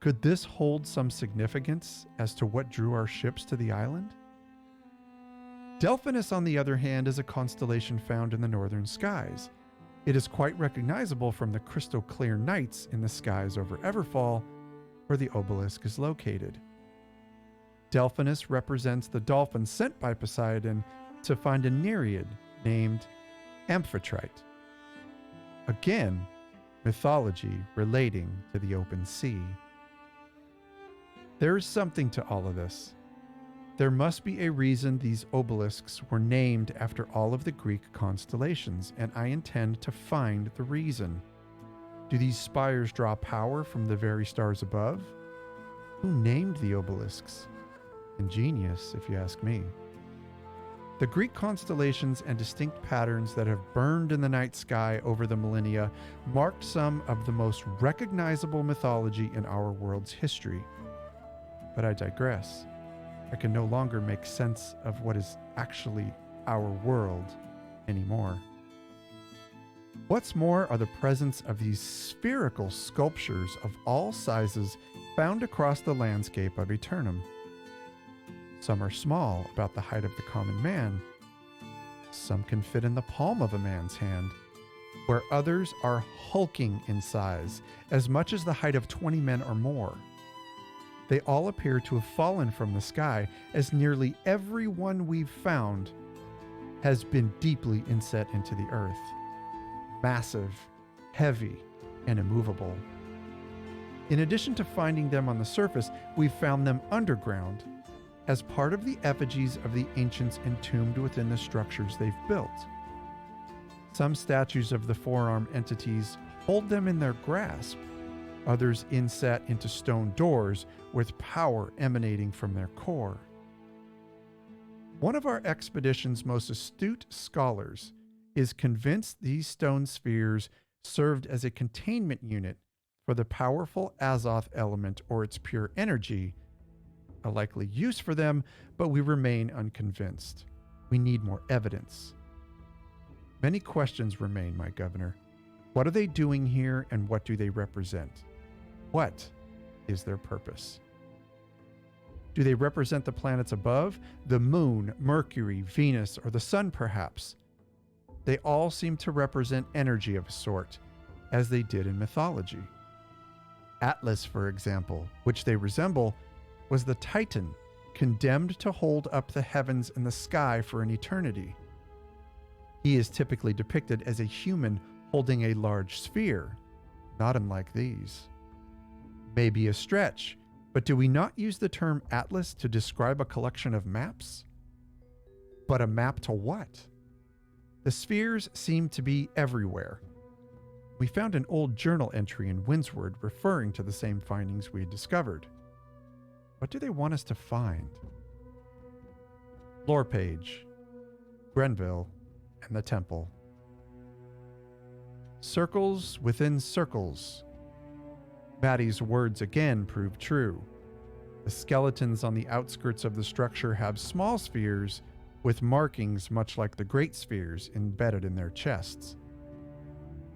Could this hold some significance as to what drew our ships to the island? Delphinus, on the other hand, is a constellation found in the northern skies. It is quite recognizable from the crystal clear nights in the skies over Everfall, where the obelisk is located. Delphinus represents the dolphin sent by Poseidon to find a Nereid named Amphitrite. Again, mythology relating to the open sea. There is something to all of this. There must be a reason these obelisks were named after all of the Greek constellations, and I intend to find the reason. Do these spires draw power from the very stars above? Who named the obelisks? Ingenious, if you ask me. The Greek constellations and distinct patterns that have burned in the night sky over the millennia marked some of the most recognizable mythology in our world's history. But I digress. I can no longer make sense of what is actually our world anymore. What's more are the presence of these spherical sculptures of all sizes found across the landscape of Aeternum. Some are small, about the height of the common man. Some can fit in the palm of a man's hand, where others are hulking in size, as much as the height of 20 men or more. They all appear to have fallen from the sky, as nearly every one we've found has been deeply inset into the earth. Massive, heavy, and immovable. In addition to finding them on the surface, we've found them underground, as part of the effigies of the ancients entombed within the structures they've built. Some statues of the four-armed entities hold them in their grasp, others inset into stone doors with power emanating from their core. One of our expedition's most astute scholars is convinced these stone spheres served as a containment unit for the powerful Azoth element or its pure energy, a likely use for them, but we remain unconvinced. We need more evidence. Many questions remain, my governor. What are they doing here, and what do they represent? What is their purpose? Do they represent the planets above, the moon, Mercury, Venus, or the sun perhaps? They all seem to represent energy of a sort, as they did in mythology. Atlas, for example, which they resemble, was the Titan, condemned to hold up the heavens and the sky for an eternity. He is typically depicted as a human holding a large sphere, not unlike these. Maybe a stretch, but do we not use the term atlas to describe a collection of maps? But a map to what? The spheres seem to be everywhere. We found an old journal entry in Windsward referring to the same findings we had discovered. What do they want us to find? Lore page, Grenville, and the temple. Circles within circles. Maddie's words again prove true. The skeletons on the outskirts of the structure have small spheres with markings much like the great spheres embedded in their chests.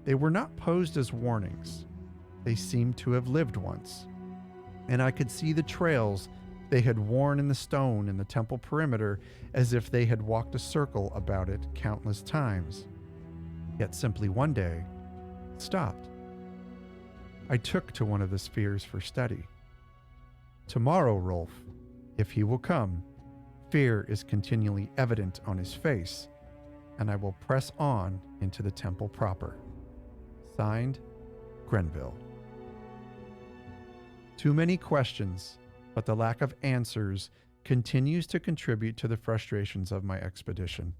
They were not posed as warnings. They seemed to have lived once, and I could see the trails they had worn in the stone in the temple perimeter as if they had walked a circle about it countless times. Yet simply one day, stopped. I took to one of the spheres for study. Tomorrow, Rolf, if he will come, fear is continually evident on his face, and I will press on into the temple proper. Signed, Grenville. Too many questions, but the lack of answers continues to contribute to the frustrations of my expedition.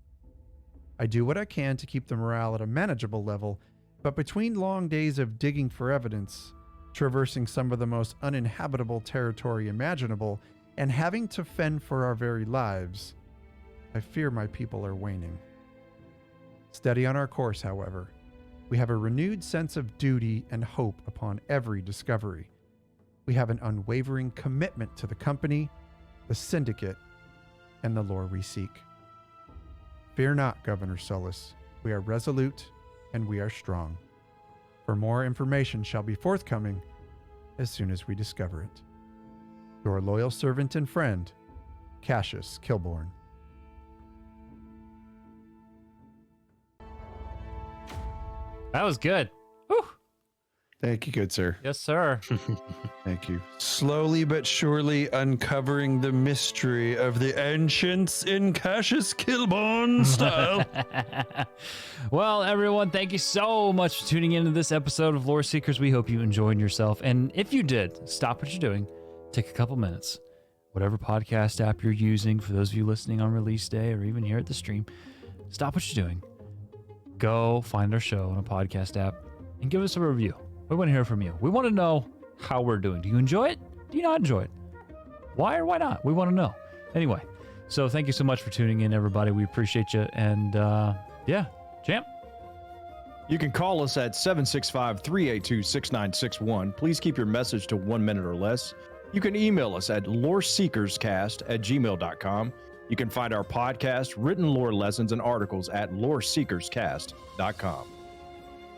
I do what I can to keep the morale at a manageable level, but between long days of digging for evidence, traversing some of the most uninhabitable territory imaginable, and having to fend for our very lives, I fear my people are waning. Steady on our course, however, we have a renewed sense of duty and hope upon every discovery. We have an unwavering commitment to the company, the syndicate, and the lore we seek. Fear not, Governor Sullus. We are resolute and we are strong. For more information shall be forthcoming as soon as we discover it. Your loyal servant and friend, Cassius Kilborn. That was good. Whew. Thank you, good sir. Yes, sir. Thank you. Slowly but surely uncovering the mystery of the ancients in Cassius Kilborn style. Well, everyone, thank you so much for tuning into this episode of Loreseekers. We hope you enjoyed yourself. And if you did, stop what you're doing. Take a couple minutes. Whatever podcast app you're using, for those of you listening on release day or even here at the stream, stop what you're doing. Go find our show on a podcast app and give us a review. We want to hear from you. We want to know how we're doing. Do you enjoy it? Do you not enjoy it? Why or why not? We want to know. Anyway, so thank you so much for tuning in, everybody. We appreciate you. And yeah, Champ. You can call us at 765-382-6961. Please keep your message to 1 minute or less. You can email us at loreseekerscast@gmail.com. You can find our podcast, written lore lessons, and articles at loreseekerscast.com.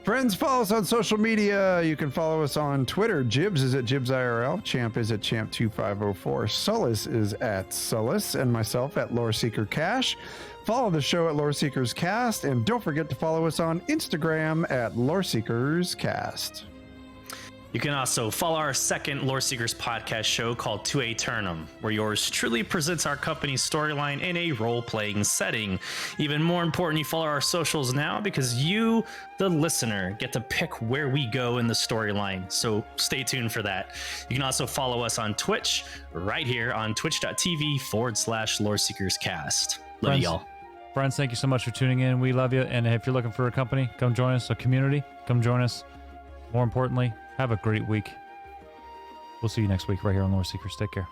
Friends, follow us on social media. You can follow us on Twitter. Jibs is at JibsIRL. Champ is at Champ2504. Sullus is at Sullus. And myself at Loreseeker Cash. Follow the show at Loreseekers Cast. And don't forget to follow us on Instagram at Loreseekers Cast. You can also follow our second Loreseekers podcast show called To Aeternum, where yours truly presents our company's storyline in a role-playing setting. Even more important, you follow our socials now because you, the listener, get to pick where we go in the storyline. So stay tuned for that. You can also follow us on Twitch right here on twitch.tv/LoreseekersCast. Love Friends, y'all. Friends, thank you so much for tuning in. We love you. And if you're looking for a company, come join us. A community, come join us. More importantly, have a great week. We'll see you next week right here on Loreseekers. Take care.